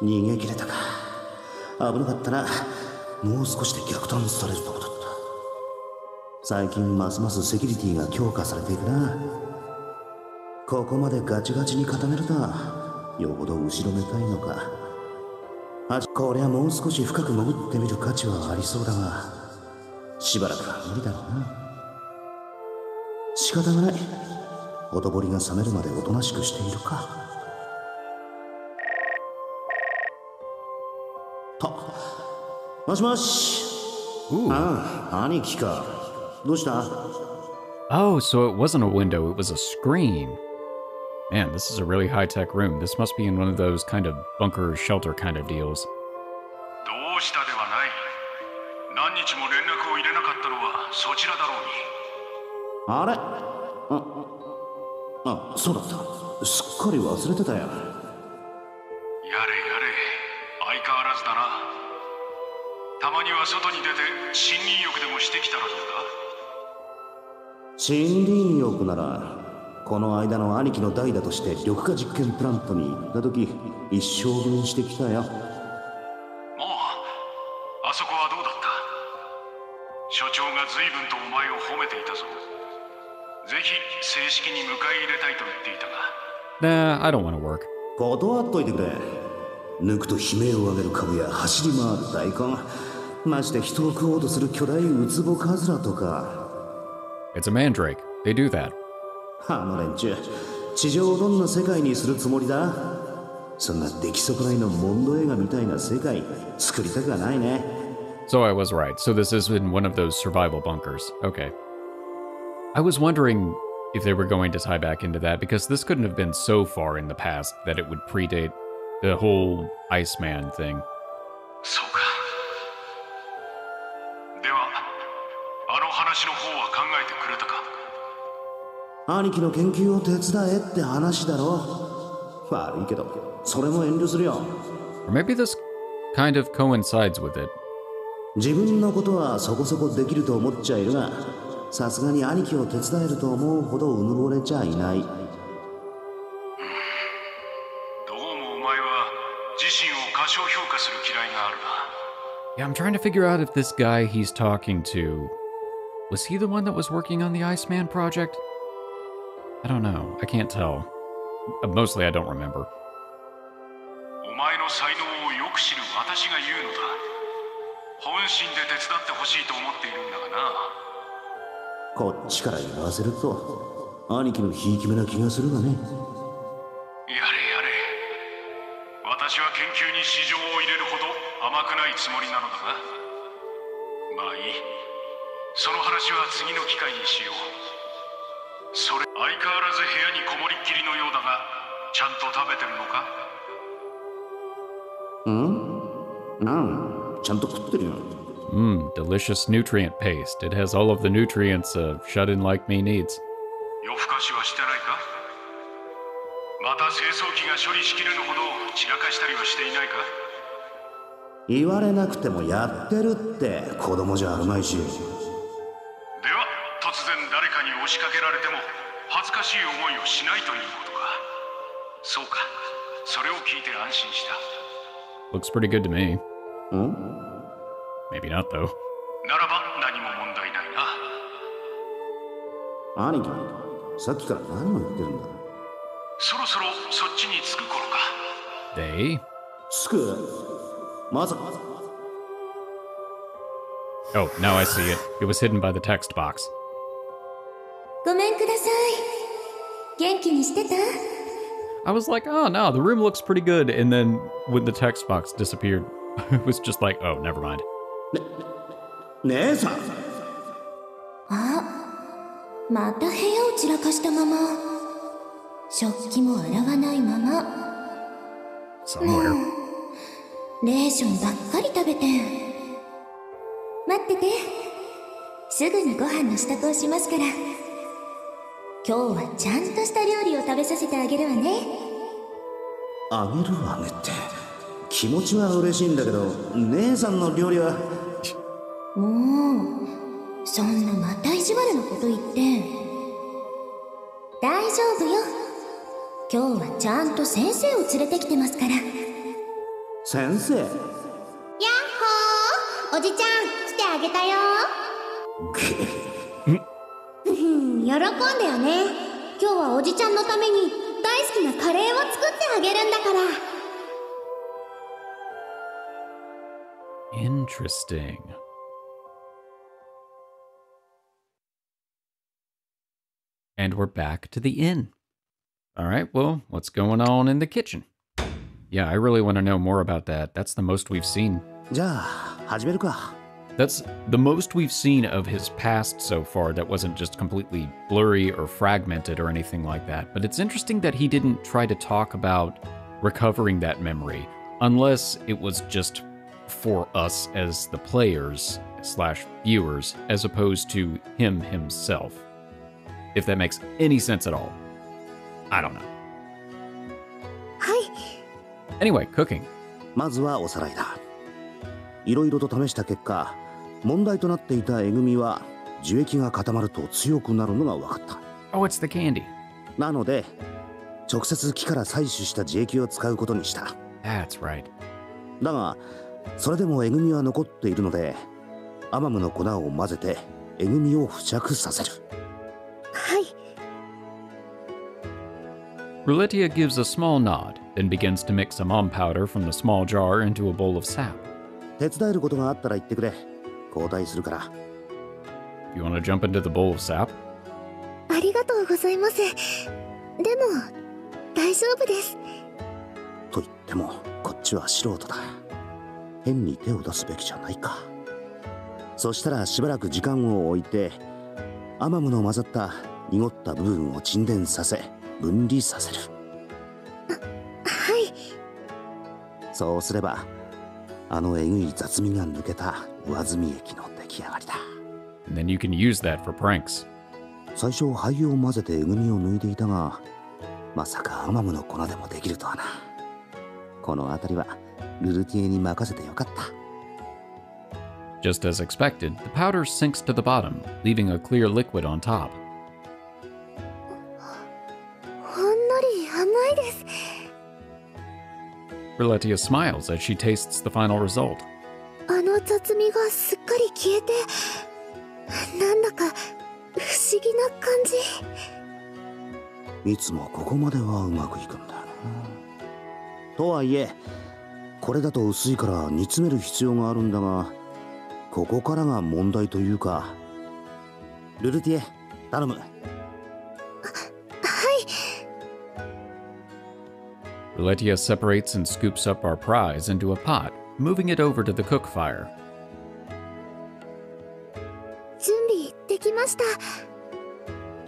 逃げ切れたか。危なかったな。もう少しで逆転されるとこだった。最近ますますセキュリティが強化されていくな。ここまでガチガチに固めるとはよほど後ろめたいのか。こりゃもう少し深く潜ってみる価値はありそうだが、しばらくは無理だろうな。仕方がない。ほとぼりが冷めるまでおとなしくしているか。もしもし。ああ、兄貴か。どうした？ Oh, so it wasn't a window, it was a screen. Man, this is a really high-tech room. This must be in one of those kind of bunker shelter kind of deals. どうしたではない。何日も連絡を入れなかったのはそちらだろうに。あれ？そうだった。すっかり忘れてたよ。やれやれ、相変わらずだな。たまには外に出て森林浴でもしてきたらどうだ。森林浴なら、この間の兄貴の代打として緑化実験プラントに行った時、一生分してきたよ。もうあそこはどうだった？所長が随分とお前を褒めていたぞ。ぜひ正式に迎え入れたいと言っていたが。Nah, I don't want to work. 断っといてくれ。抜くと悲鳴を上げる株や走り回る大根、まして人を食おうとする巨大ウツボカズラとか。It's a mandrake. They do that. あの連中、地上をどんな世界にするつもりだ？そんな出来損ないのモンド映画みたいな世界作りたくはないね。So I was right. So this is in one of those survival bunkers. Okay. I was wondering if they were going to tie back into that, because this couldn't have been so far in the past that it would predate the whole Iceman thing. そうか。では、あの話の方は考えてくれたか？兄貴の研究を手伝えって話だろ。悪いけど、それも遠慮するよ。Or maybe this kind of coincides with it. 自分のことはそこそこできると思っちゃいるが、さすがに兄貴を手伝えると思うほどうぬぼれちゃいない。どうもお前は自身を過小評価する嫌いがあるな。Yeah, I'm trying to figure out if this guy he's talking to, was he the one that was working on the Iceman project? I don't know. I can't tell. Mostly I don't remember. お前の才能をよく知る私が言うのだ。本心で手伝ってほしいと思っているんだがな。こっちから言わせると兄貴のひいき目な気がするがね。やれやれ。私は研究に私情を入れるほど甘くないつもりなのだが。まあいい。その話は次の機会にしよう。それ、相変わらず部屋にこもりっきりのようだが、ちゃんと食べてるのか？ちゃんと食ってるよ。Delicious nutrient paste. It has all of the nutrients a shut-in like me needs. 夜更かしはしてないか？また清掃機が処理しきれぬほど散らかしたりはしていないか？言われなくてもやってるって子供じゃあるまいし。では突然誰かに押しかけられても恥ずかしい思いをしないということか。そうか、それを聞いて安心した。Looks pretty good to me. Maybe not though. ならば何も問題ないな。兄貴、さっきから何を言ってるんだ。そろそろそっちに着く頃か。They? 着く？まさか。Oh, now I see it. It was hidden by the text box. ごめんください。元気にしてた？ I was like, oh no, the room looks pretty good. And then when the text box disappeared, it was just like, oh, never mind. 姉さん。あ、また部屋を散らかしたまま。食器も洗わないまま。Somewhere. レーションばっかり食べて。待ってて。すぐにご飯の支度をしますから。今日はちゃんとした料理を食べさせてあげるわね。あげるわねって気持ちは嬉しいんだけど、姉さんの料理は。もうそんなまた意地悪なこと言って。大丈夫よ。今日はちゃんと先生を連れてきてますから。先生？やっほー、おじちゃん来てあげたよ。喜んだよね。今日はおじちゃんのために大好きなカレーを作ってあげるんだから。Interesting. And we're back to the inn. All right, well, what's going on in the kitchen? Yeah, I really want to know more about that. That's the most we've seen. じゃあ始めるか。 That's the most we've seen of his past so far that wasn't just completely blurry or fragmented or anything like that. But it's interesting that he didn't try to talk about recovering that memory, unless it was just for us as the players / viewers, as opposed to him himself. If that makes any sense at all. I don't know. はい。 Anyway, cooking. まずはおさらいだ。いろいろと試した結果、問題となっていたえぐみは樹液が固まると強くなるのが分かった。Oh, it's the candy. なので直接木から採取した樹液を使うことにした。 That's right. だがそれでもえぐみは残っているので、アマムの粉を混ぜてえぐみを付着させる。はい。Rulutieh gives a small nod, then begins to mix some mom powder from the small jar into a bowl of sap. 手伝えることがあったら言ってくれ。交代するから。 You want to jump into the bowl of sap? ありがとうございます。でも大丈夫です。と言ってもこっちは素人だ。変に手を出すべきじゃないか。そしたらしばらく時間を置いて、アマムの混ざった濁った部分を沈殿させ分離させる。はい。そうすればあのえぐい雑味が抜けた上澄み液の出来上がりだ。 And then you can use that for pranks. 最初灰を混ぜてえぐみを抜いていたが、まさかアマムの粉でもできるとはな。この辺りはルルティエに任せてよかった。Just as expected, the powder sinks to the bottom, leaving a clear liquid on top. ほんのり甘いです。Rulutieh smiles as she tastes the final result. あの雑味がすっかり消えて、なんだか不思議な感じ。いつもここまではうまくいくんだよな。とはいえ、これだと薄いから煮詰める必要があるんだが、ここからが問題というか。ルルティエ、頼む。はい。Rulutieh separates and scoops up our prize into a pot, moving it over to the cook fire. 準備できました。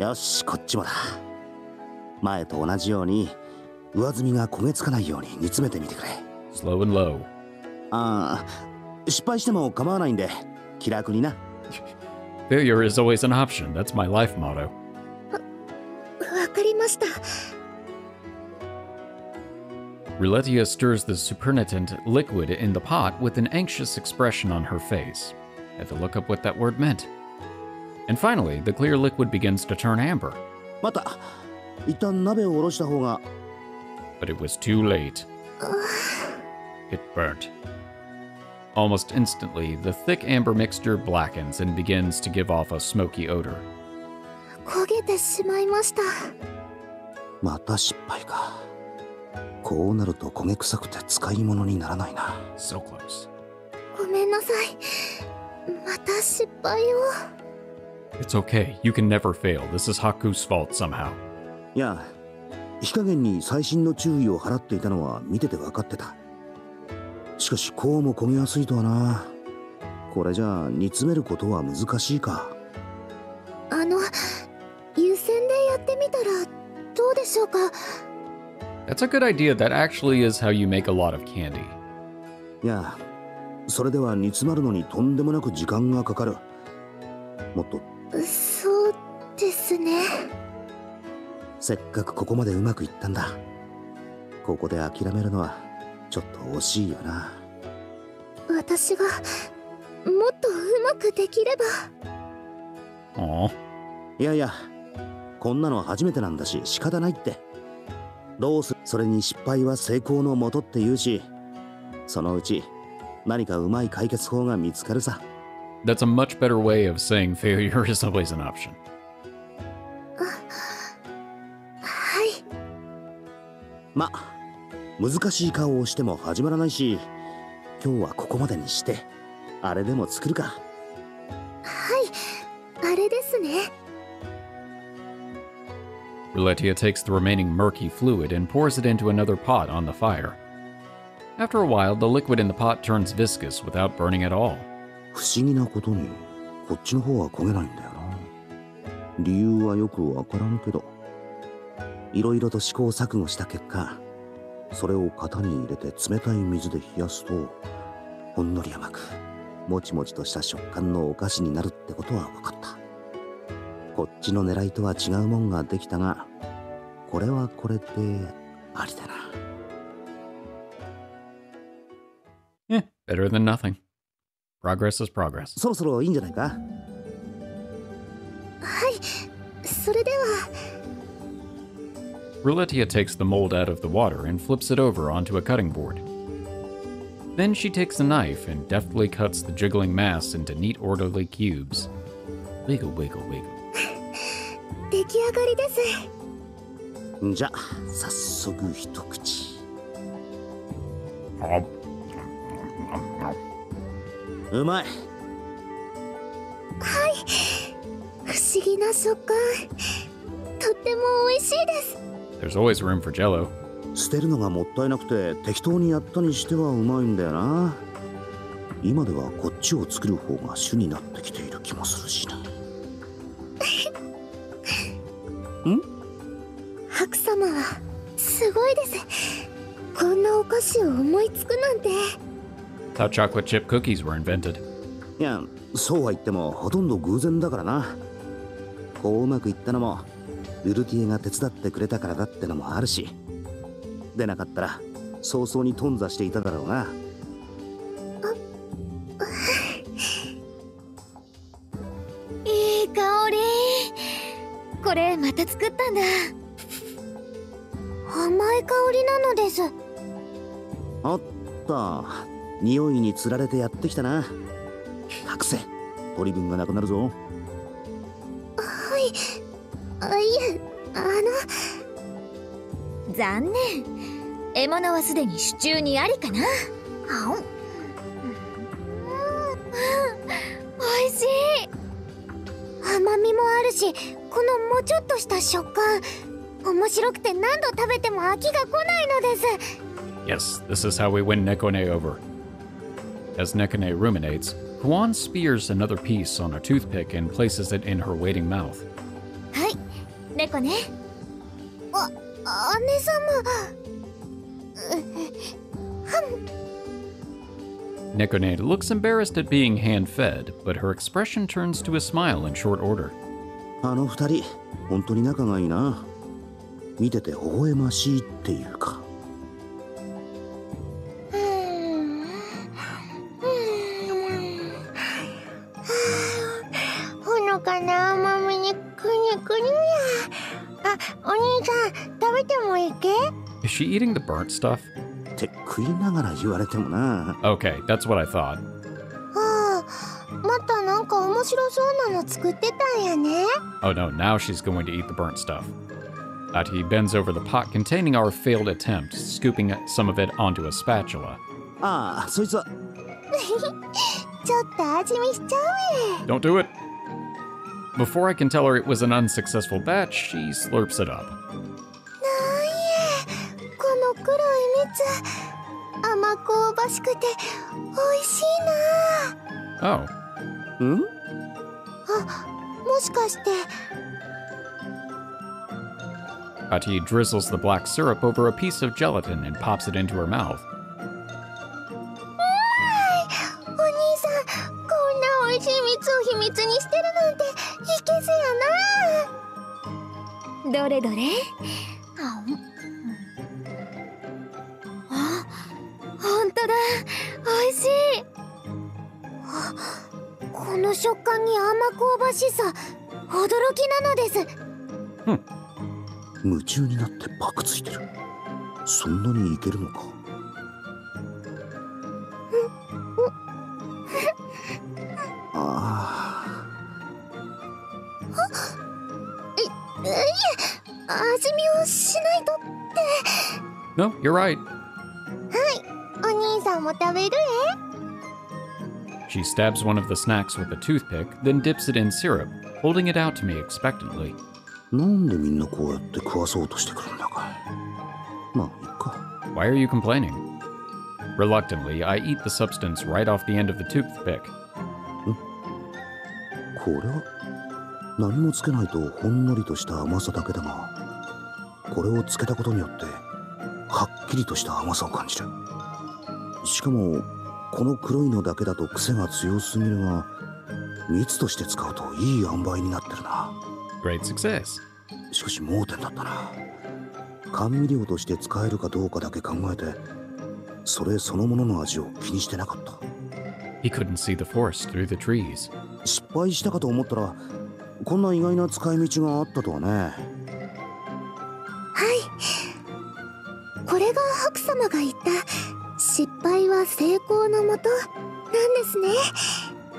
よし、こっちもだ。前と同じように上澄みが焦げつかないように煮詰めてみてくれ。Slow and low. ああ、失敗しても構わないんで気楽にな。Failure is always an option. That's my life motto. わかりました。Rulutieh stirs the supernatant liquid in the pot with an anxious expression on her face. I had to look up what that word meant. And finally, the clear liquid begins to turn amber. また、一旦鍋を下ろした方が。But it was too late. It burnt. Almost instantly, the thick amber mixture blackens and begins to give off a smoky odor. 焦げてしまいました。また失敗か。こうなると焦げ臭くて使い物にならないな。So close. ごめんなさい。また失敗を。It's okay. You can never fail. This is Haku's fault somehow. いや、火加減に細心の注意を払っていたのは見てて分かってた。しかしこうも焦げやすいとはな。これじゃあ煮詰めることは難しいか。湯煎でやってみたらどうでしょうか。That's a good idea. That actually is how you make a lot of candy. いや、それでは煮詰まるのにとんでもなく時間がかかる。もっと。そうですね。せっかくここまでうまくいったんだ。ここで諦めるのはちょっと惜しいよな。私がもっとうまくできれば。いやいや、こんなの初めてなんだし仕方ないって。どうする。それに失敗は成功のもとって言うし、そのうち何かうまい解決法が見つかるさ。That's a much better way of saying failure is always an option. はい。ま、難しい顔をしても始まらないし、今日はここまでにして、あれでも作るか。はい、あれですね。Rulutieh takes the remaining murky fluid and pours it into another pot on the fire. After a while, the liquid in the pot turns viscous without burning at all. 不思議なことに、こっちの方は焦げないんだよな。理由はよくわからんけど、いろいろと試行錯誤した結果、それを型に入れて冷たい水で冷やすと、ほんのり甘く、もちもちとした食感のお菓子になるってことは分かった。こっちの狙いとは違うもんができたが、これはこれでありだな。Better than nothing. Progress is progress. そろそろいいんじゃないか。はい、それでは。Rulutieh takes the mold out of the water and flips it over onto a cutting board. Then she takes a knife and deftly cuts the jiggling mass into neat, orderly cubes. Wiggle, wiggle, wiggle. 出来上がりです。じゃ、早速一口。うまい。はい、不思議な食感。とっても美味しいです。There's always room for jello. 捨てるのがもったいなくて適当にやったにしてはうまいんだよな。今ではこっちを作る方が主になってきている気もするしな。ハク様はすごいです。こんなお菓子を思いつくなんて。Thought chocolate chip cookies were invented. いや、そうは言ってもほとんど偶然だからな。こううまくいったのもルルティエが手伝ってくれたからだってのもあるし、でなかったら早々に頓挫していただろうな。いい香り。これまた作ったんだ。甘い香りなのです。おっと、匂いにつられてやってきたな。隠せ、取り分がなくなるぞ。はい。いえ、残念。獲物はすでに手中にありかな。おいしい。甘みもあるし、このもちょっとした食感、面白くて何度食べても飽きが来ないのです。Yes, this is how we win Nekone over. As Nekone ruminates, Kuon spears another piece on a toothpick and places it in her waiting mouth. はい、猫ね。姉様。Nekone looks embarrassed at being hand-fed, but her expression turns to a smile in short order. あの二人、本当に仲がいいな。見てて微笑ましいっていうか。ほのかな甘みにくにくにや。あ、お兄さん、食べてもいいけ？ Is she eating the burnt stuff? って食いながら言われてもな。Okay, that's what I thought. ああ、またなんか面白そうなの作ってたんやね。Oh no, now she's going to eat the burnt stuff. Atuy bends over the pot containing our failed attempt, scooping some of it onto a spatula. ああ、そいつは。ちょっと味見しちゃうえ。 Don't do it! Before I can tell her it was an unsuccessful batch, she slurps it up. なんや、この黒い蜜、甘香ばしくて美味しいな。 Oh. ん？あ、もしかして。Atuy drizzles the black syrup over a piece of gelatin and pops it into her mouth. お兄さん、こんな美味しい蜜を秘密にしてるなんていけずやな。どれどれ。ほんとだ。美味しい。この食感に甘香ばしさ、驚きなのです。夢中になってパクついてる。そんなにいけるのか。ああ。いや、味見をしないとって。 No, you're right. お兄さんも食べるShe stabs one of the snacks with a toothpick, then dips it in syrup, holding it out to me expectantly. なんでみんなこうやって食わそうとしてくるんだか。まあ、いっか。Why are you complaining? Reluctantly, I eat the substance right off the end of the toothpick. これは何もつけないとほんのりとした甘さだけだが、これをつけたことによってはっきりとした甘さを感じる。しかもこの黒いのだけだと癖が強すぎるが、蜜として使うといい塩梅になってるな。Great success. しかし盲点だったな。甘味料として使えるかどうかだけ考えて、それそのものの味を気にしてなかった。 He couldn't see the forest through the trees. 失敗したかと思ったら、こんな意外な使い道があったとはね。はい。これがハク様が言った失敗は成功のもとなんですね。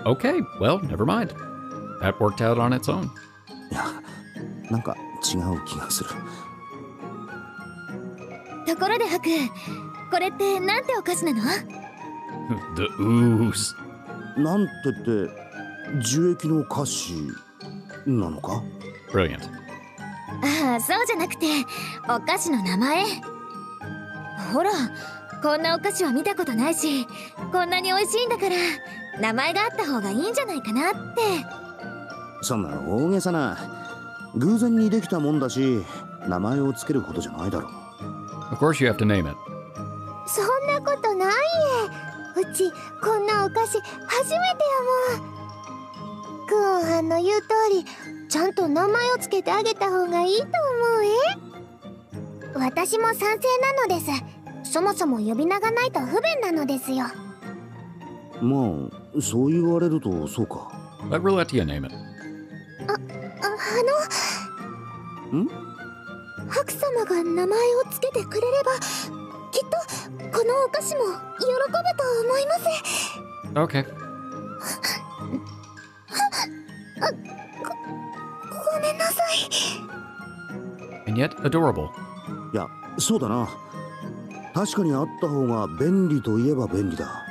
Okay, well, never mind. That worked out on its own. いや、なんか違う気がする。ところでハク、これってなんてお菓子なの？ The ooze. なんてって樹液の菓子なのか？ Brilliant. ああ、そうじゃなくてお菓子の名前。ほら、こんなお菓子は見たことないし、こんなに美味しいんだから名前があった方がいいんじゃないかなって。そんな大げさな。偶然にできたもんだし、名前をつけるほどじゃないだろう。 Of course you have to name it. そんなことないえ。うちこんなお菓子初めてやもん。クオンはんの言う通りちゃんと名前をつけてあげた方がいいと思う。私も賛成なのです。そもそも呼び名がないと不便なのですよ。まあそう言われるとそうか。 Let Rulutieh name it. ハク様が名前をつけてくれればきっとこのお菓子も喜ぶと思います。 Okay. ごめんなさい。 And yet adorable. いやそうだな。確かにあった方が便利といえば便利だ。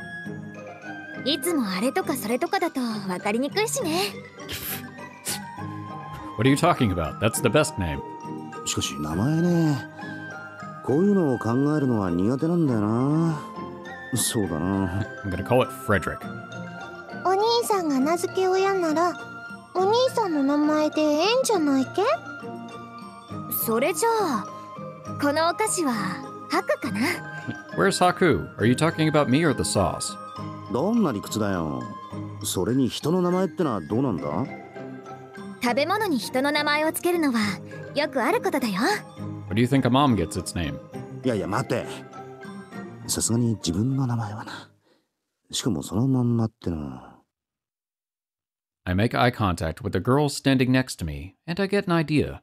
いつもあれとかそれとかだと分かりにくいしね。What are you talking about? That's the best name. しかし名前ね、こういうのを考えるのは苦手なんだよな。そうだな。I'm gonna call it Frederick. お兄さんが名付け親ならお兄さんの名前でええんじゃないけ？それじゃあこのお菓子はハクかな。 Where's Haku? Are you talking about me or the sauce? どんな理屈だよ。それに人の名前ってのはどうなんだ？食べ物に人の名前をつけるのはよくあることだよ。 What do you think a mom gets its name? いやいや待て。さすがに自分の名前はな。しかもそのまんまっての。I make eye contact with the girl standing next to me, and I get an idea.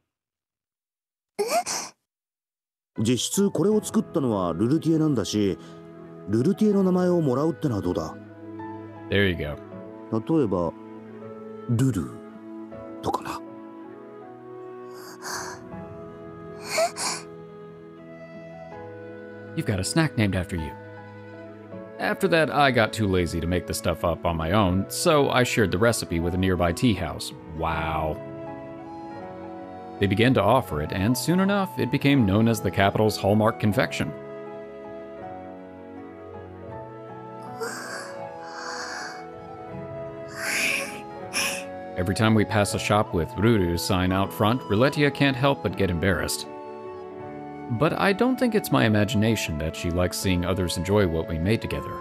実質これを作ったのはルルティエなんだし、ルルティエの名前をもらうってのはどうだ？ There you go. 例えばルルとかな。You've got a snack named after you. After that, I got too lazy to make the stuff up on my own, so I shared the recipe with a nearby tea house. Wow. They began to offer it, and soon enough, it became known as the capital's hallmark confection. Every time we pass a shop with Ruru's sign out front, Rulutieh can't help but get embarrassed. But I don't think it's my imagination that she likes seeing others enjoy what we made together.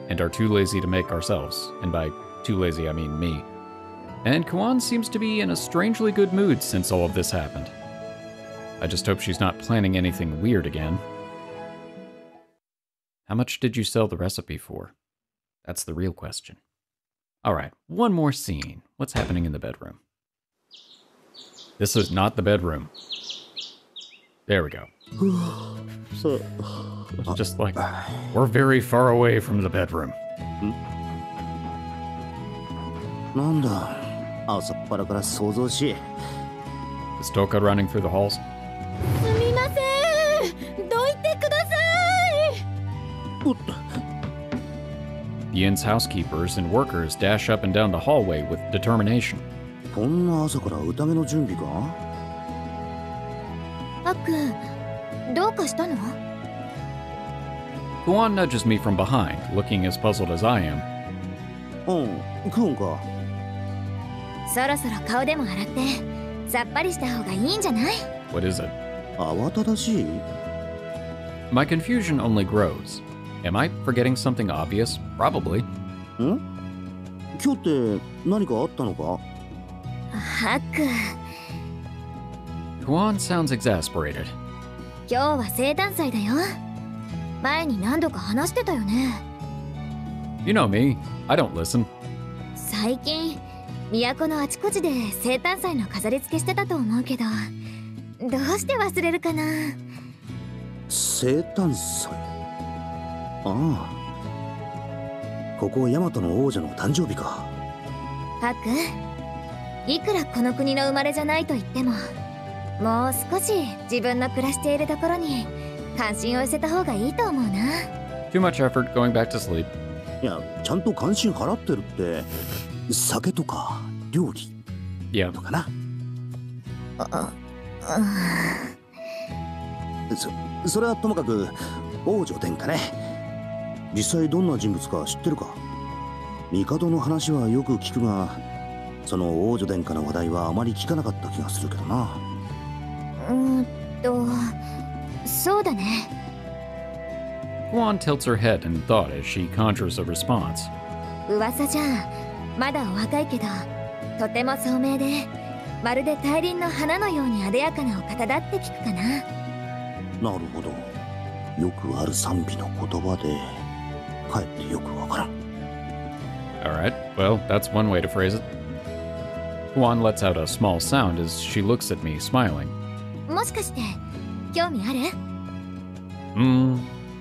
And are too lazy to make ourselves, and by too lazy I mean me. And Kuon seems to be in a strangely good mood since all of this happened. I just hope she's not planning anything weird again. How much did you sell the recipe for? That's the real question. Alright, one more scene. What's happening in the bedroom? This is not the bedroom. There we go. It's just like, we're very far away from the bedroom. なんだ、朝っぱらから想像し。 Is Toka running through the halls? すみません、どいてください。The inn's housekeepers and workers dash up and down the hallway with determination. こんな朝から宴の準備か？ハク、どうかしたの？ Kuon nudges me from behind, looking as puzzled as I am. クオンか。そろそろ顔でも洗ってさっぱりした方がいいんじゃない？ What is it? 慌ただしい？ My confusion only grows. Am I forgetting something obvious? Probably. 今日って何かあったのか？ハク。Kuon sounds exasperated. 今日は生誕祭だよ。前に何度か話してたよね。You know me. I don't listen. 最近、都のあちこちで生誕祭の飾り付けしてたと思うけど、どうして忘れるかな？生誕祭。ああ。ここヤマトの王女の誕生日か。ハク、いくらこの国の生まれじゃないと言っても、もう少し自分の暮らしているところに関心を寄せた方がいいと思うな。Too much effort going back to sleep. いや、ちゃんと関心払ってるって、酒とか料理 Yeah. とかな。それはともかく王女殿下ね。実際どんな人物か知ってるか？帝の話はよく聞くが、その王女殿下の話題はあまり聞かなかった気がするけどな。そうだね。Kuon tilts her head in thought as she conjures a response. 噂じゃまだお若いけどとても聡明で、まるで大輪の花のように艶やかなお方だって聞くかな。なるほど。よくある賛美の言葉で、かえってよくわからん。Alright, well, that's one way to phrase it. Kuon lets out a small sound as she looks at me, smiling. もしかして興味ある？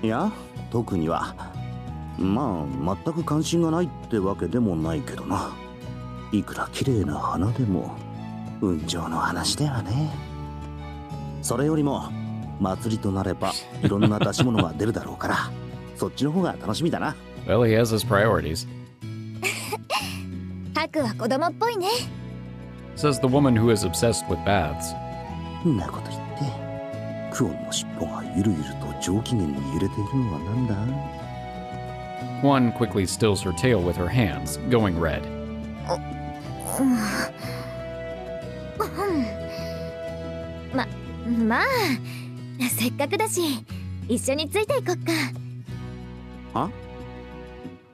いや、特には。まあ、全く関心がないってわけでもないけどな。いくら綺麗な花でも、運情の話だよね。それよりも、祭りとなれば、いろんな出し物が出るだろうから、そっちの方が楽しみだな。Well, he has his priorities. ハクは子供っぽいね。Says the woman who is obsessed with baths. んなこと言って、クオンの尻尾がゆるゆると上機嫌に揺れているのはなんだ？ Kuon quickly stills her tail with her hands, going red. まあ、せっかくだし一緒についていこっか。は？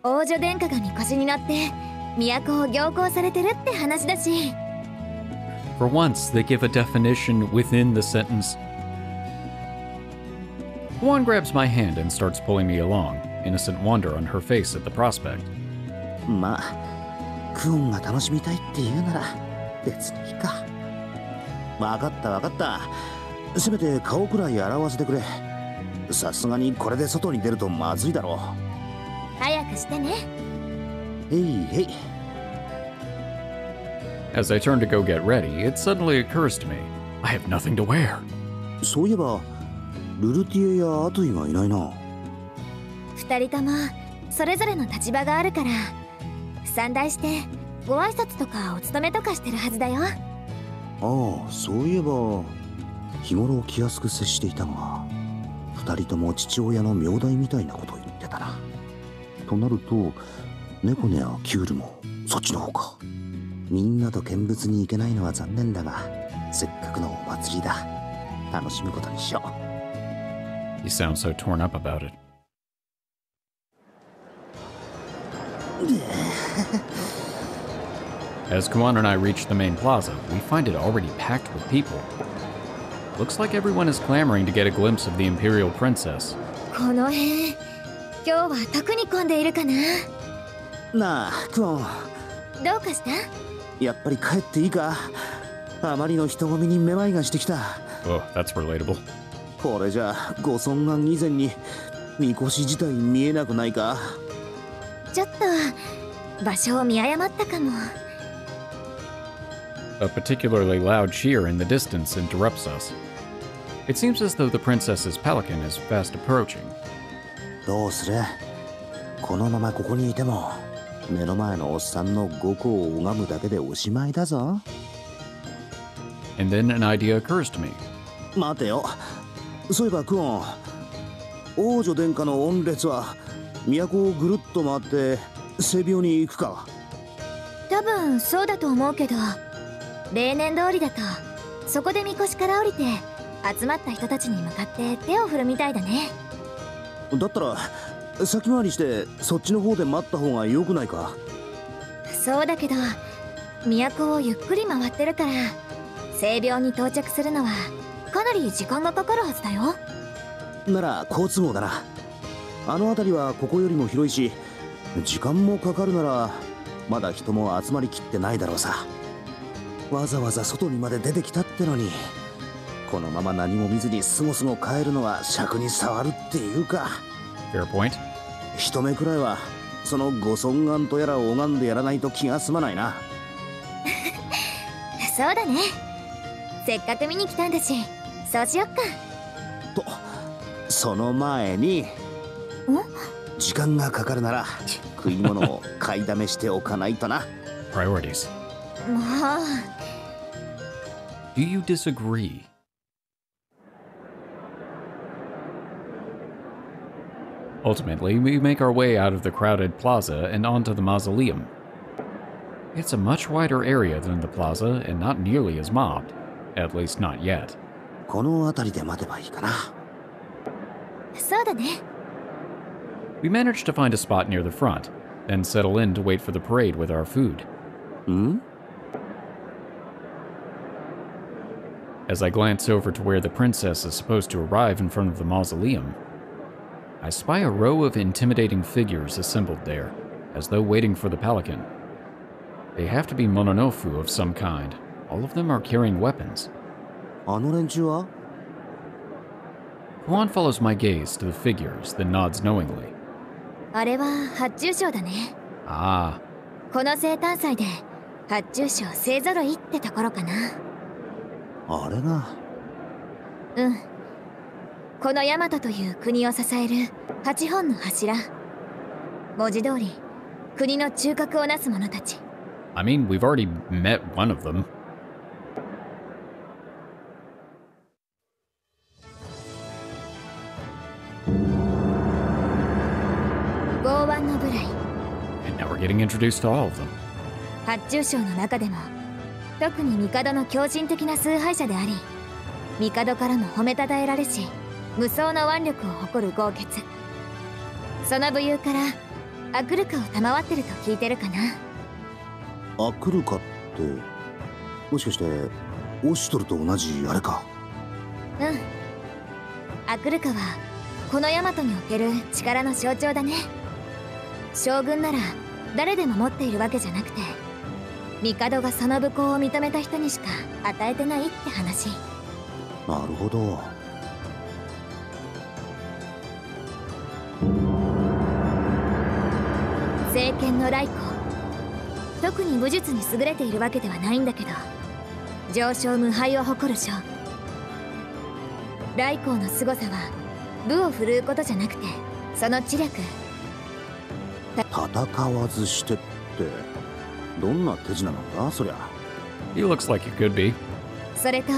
王女殿下がみこしになって都を行幸されてるって話だし。 For once, they give a definition within the sentence. Kuon grabs my hand and starts pulling me along, innocent wonder on her face at the prospect. まあ、クオンが楽しみたいって言うなら別にいいか。わかったわかった。せめて顔くらい洗わせてくれ。さすがにこれで外に出るとまずいだろう。早くしてね。へいへい。As I turn to go get ready, it suddenly occurs to me, I have nothing to wear. そういえば、ルルティエやアトゥイがいないな。二人ともそれぞれの立場があるから、参内してご挨拶とかお勤めとかしてるはずだよ。ああ、そういえば日頃気安く接していたが、二人とも父親の名代みたいなことを言ってたな。となると猫ネやキュールもそっちの方か。みんなと見物に行けないのは残念だが、せっかくのお祭りだ。楽しむことにしよう。 He sounds so torn up about it. As Kuon and I reach the main plaza, we find it already packed with people. Looks like everyone is clamoring to get a glimpse of the Imperial Princess. この辺、今日は特に混んでいるかな。なあ、クオン。どうかした？やっぱり帰っていいか？あまりの人混みにめまいがしてきた。Oh, that's relatable. これじゃご尊願以前にみこし自体見えなくないか？ちょっと場所を見誤ったかも。A particularly loud cheer in the distance interrupts us. It seems as though the princess's pelican is fast approaching. どうする？このままここにいても目の前のおっさんの5個を拝むだけでおしまいだぞ。 And then an idea occurs to me. 待てよ。そういえばクオン、王女殿下の御列は都をぐるっと回って聖廟に行くか？多分そうだと思うけど、例年通りだとそこでみこしから降りて集まった人たちに向かって手を振るみたいだね。だったら先回りしてそっちの方で待った方が良くないか？そうだけど都をゆっくり回ってるから、聖廟に到着するのはかなり時間がかかるはずだよ。なら好都合だな。あの辺りはここよりも広いし、時間もかかるならまだ人も集まりきってないだろうさ。わざわざ外にまで出てきたってのに、このまま何も見ずにすごすご帰るのは尺に触るっていうか。 Fair point. 一目くらいはそのご尊願とやらを拝んでやらないと気が済まないな。そうだね。せっかく見に来たんだし、そうしよっか。と、その前に時間がかかるなら食い物を買いだめしておかないとな。Priorities. もう。 Do you disagree? Ultimately, we make our way out of the crowded plaza and onto the mausoleum. It's a much wider area than the plaza and not nearly as mobbed. At least not yet. この辺りで待てばいいかな。そうだね。 We manage to find a spot near the front, then settle in to wait for the parade with our food. ん？ as I glance over to where the princess is supposed to arrive in front of the mausoleum. I spy a row of intimidating figures assembled there, as though waiting for the palanquin. They have to be mononofu of some kind. All of them are carrying weapons. あの連中は? Kuon follows my gaze to the figures, then nods knowingly. あれは発注賞だね。ああ。この生誕祭で発注賞勢ぞろいってところかな。あれが。うん。このヤマトという国を支える8本の柱。文字通り国の中核をなす者たち。I mean, we've already met one of them. And now we're getting introduced to all of them. 発注賞の中でも特に帝の狂人的な崇拝者であり、帝からも褒めたたえられし無双の腕力を誇る豪傑。その武勇からアクルカを賜ってると聞いてるかな。アクルカってもしかしてオシュトルと同じあれか。うん。アクルカはこのヤマトにおける力の象徴だね。将軍なら誰でも持っているわけじゃなくて、帝がその武功を認めた人にしか与えてないって話。なるほど。聖剣の雷光。特に武術に優れているわけではないんだけど、上昇無敗を誇る将。雷光の凄さは武を振るうことじゃなくて、その知力。戦わずしてってどんな手品なんだそりゃ。 He looks like it could be. それと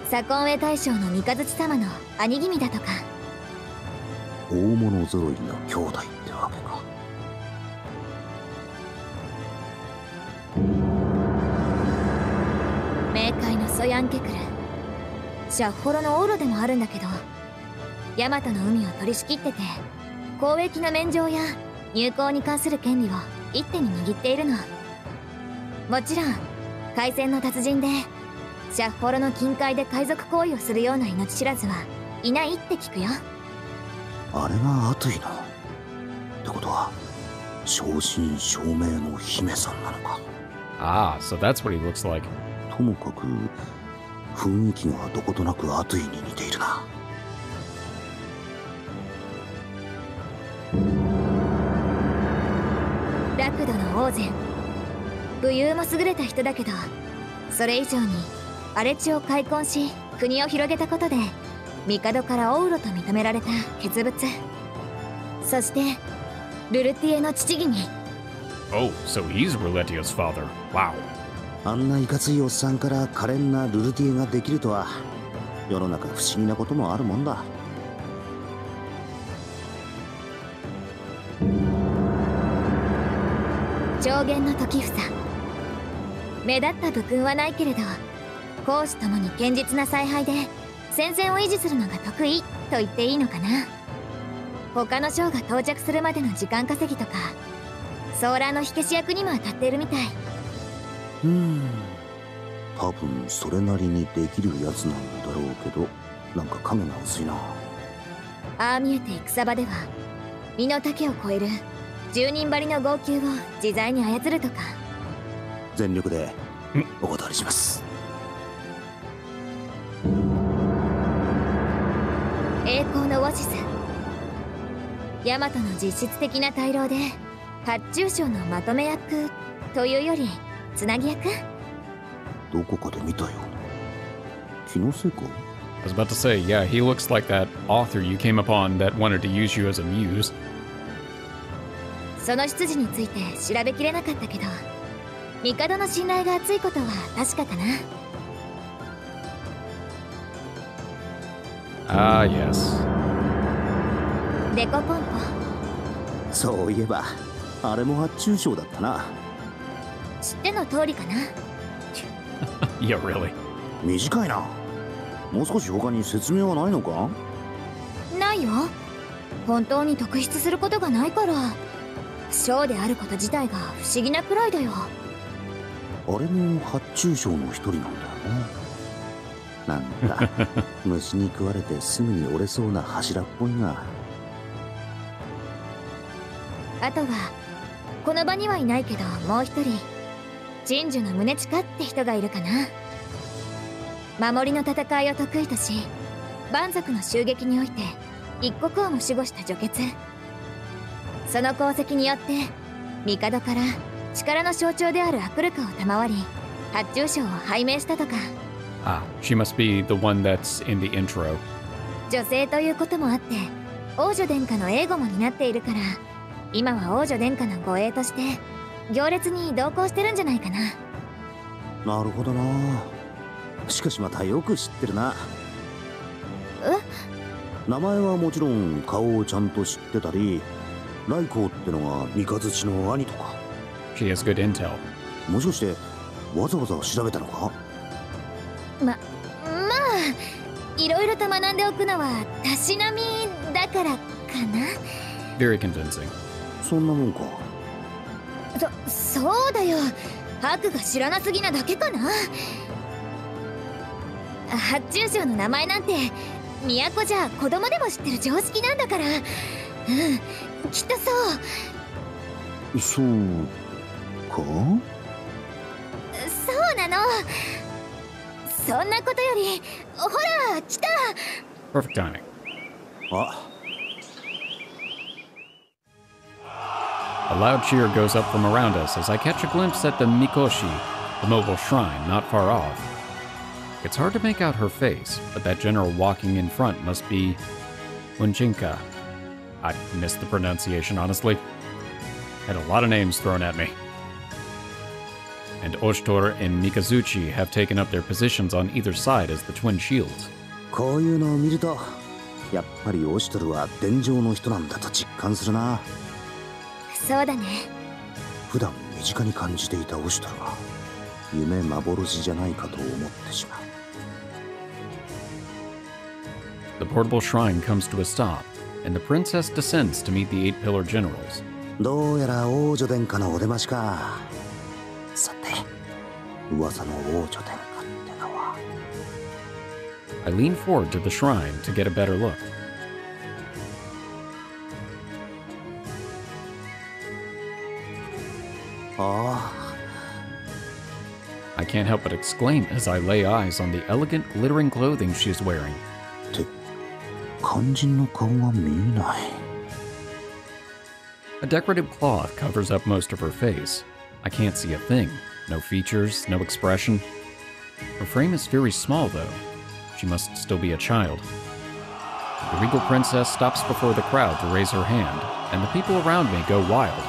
左近衛大将の三日月様の兄君だとか。大物揃いの兄弟ってわけか。冥界のソヤンケクル、シャッホロのオーロでもあるんだけど、ヤマトの海を取り仕切ってて、交易の免状や入港に関する権利を一手に握っているの。もちろん海戦の達人でシャッホロの近海で海賊行為をするような命知らずはいないって聞くよ。あれがアトゥイのってことは正真正銘の姫さんなのか。Ah, so that's what he looks like. ともかく雰囲気がどことなくアトゥイに似ているな。ラクドの王然、武勇も優れた人だけど、それ以上に荒れ地を開墾し国を広げたことで帝からオウロと認められた傑物。そしてルルティエの父君。 Oh, so he's Rulutieh's father. Wow. あんないかついおっさんから可憐なルルティエができるとは、世の中不思議なこともあるもんだ。上限の時房。目立った武勲はないけれど、公私ともに堅実な采配で戦線を維持するのが得意と言っていいのかな。他の将が到着するまでの時間稼ぎとか、ソーラーの火消し役にも当たっているみたい。多分それなりにできるやつなんだろうけど、なんか影が薄いな。ああ見えて戦場では身の丈を超える10人張りの号泣を自在に操るとか。全力でお断りします。栄光のウォシス。ヤマトの実質的な大老で発注賞のまとめ役というよりつなぎ役。どこかで見たような。気のせいか？ I was about to say, yeah, he looks like that author you came upon that wanted to use you as a muse. その出自について調べきれなかったけど、帝の信頼が厚いことは確かかな。Ah, yes. デコポンポ。そういえばあれも発注賞だったな。知っての通りかな。Yeah, really. 短いな。もう少し他に説明はないのか？ないよ。本当に特筆することがないから。賞であること自体が不思議なくらいだよ。あれも発注賞の一人なんだよなんか虫に食われてすぐに折れそうな柱っぽいが。あとはこの場にはいないけど、もう一人鎮守の宗近って人がいるかな。守りの戦いを得意とし、蛮族の襲撃において一国をも守護した女傑。その功績によって帝から力の象徴であるアクルカを賜り、発注賞を拝命したとか。Ah, she must be the one that's in the intro. 女性ということもあって王女殿下の英語も担っているから、今は王女殿下の護衛として行列に同行してるんじゃないかな。なるほどな。しかしまたよく知ってるな。名前はもちろん顔をちゃんと知ってたり、来光ってのが三日月の兄とか。 She has good intel. もしかしてわざわざ調べたのか？まあいろいろと学んでおくのはたしなみだからかな。 Very convincing. そんなもんか。そうだよ。ハクが知らなすぎなだけかな。発注賞の名前なんて都じゃ子供でも知ってる常識なんだから。きっとそう。そうか？そうなの。そんなことより、ほら来た。 Perfect timing. あ。A loud cheer goes up from around us as I catch a glimpse at the Mikoshi, the mobile shrine not far off. It's hard to make out her face, but that general walking in front must be Munchinka. I missed the pronunciation, honestly. Had a lot of names thrown at me. And Oshtor and Mikazuchi have taken up their positions on either side as the twin shields. こういうのを見ると、やっぱりオシトルは伝承の人なんだと実感するな。そうだね。普段身近に感じていたオシトルは夢幻じゃないかと思ってしまう。The portable shrine comes to a stop, and the princess descends to meet the 8-pillar generals. どうやら王女殿下のお出ましか。さて、噂の王女殿下ってのは。I lean forward to the shrine to get a better look. I can't help but exclaim as I lay eyes on the elegant, glittering clothing she's wearing. って肝心の顔が見えない。A decorative cloth covers up most of her face. I can't see a thing. No features, no expression. Her frame is very small, though. She must still be a child. The regal princess stops before the crowd to raise her hand, and the people around me go wild.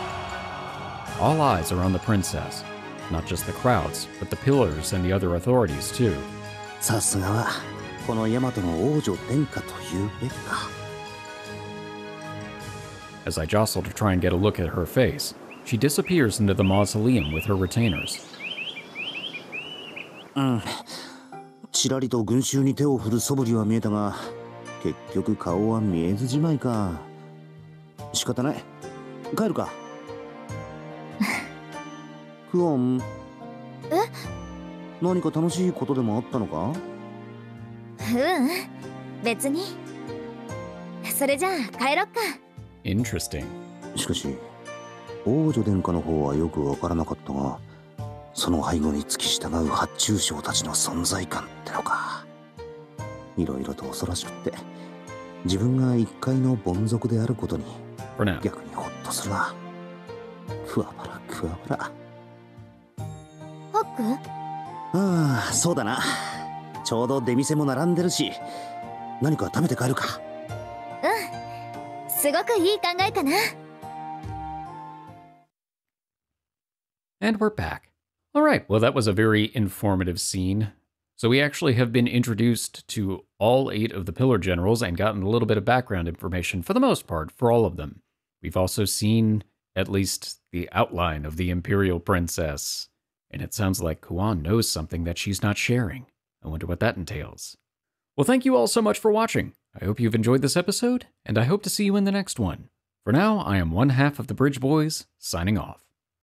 All eyes are on the princess. Not just the crowds, but the pillars and the other authorities, too. さすがはこの大和の王女殿下というべきか。As I jostle to try and get a look at her face, she disappears into the mausoleum with her retainers. ちらりと群衆に手を振る素振りは見えたが、結局顔は見えずじまいか。仕方ない。帰るか。クオン。何か楽しいことでもあったのか？別に。それじゃあ帰ろっか。Interesting. しかし王女殿下の方はよくわからなかったが、その背後に付き従う発注将たちの存在感ってのか。いろいろと恐ろしくって自分が一介の凡族であることに逆にホッとするな。クワバラクワバラ。ハック？ああ、そうだな。ちょうど出店も並んでるし、何か食べて帰るか。すごくいい考えかな。And we're back. All right, well, that was a very informative scene. So we actually have been introduced to all 8 of the Pillar Generals and gotten a little bit of background information, for the most part, for all of them. We've also seen at least the outline of the Imperial Princess. And it sounds like Kuon knows something that she's not sharing. I wonder what that entails. Well, thank you all so much for watching. I hope you've enjoyed this episode, and I hope to see you in the next one. For now, I am one half of the Bridge Boys, signing off.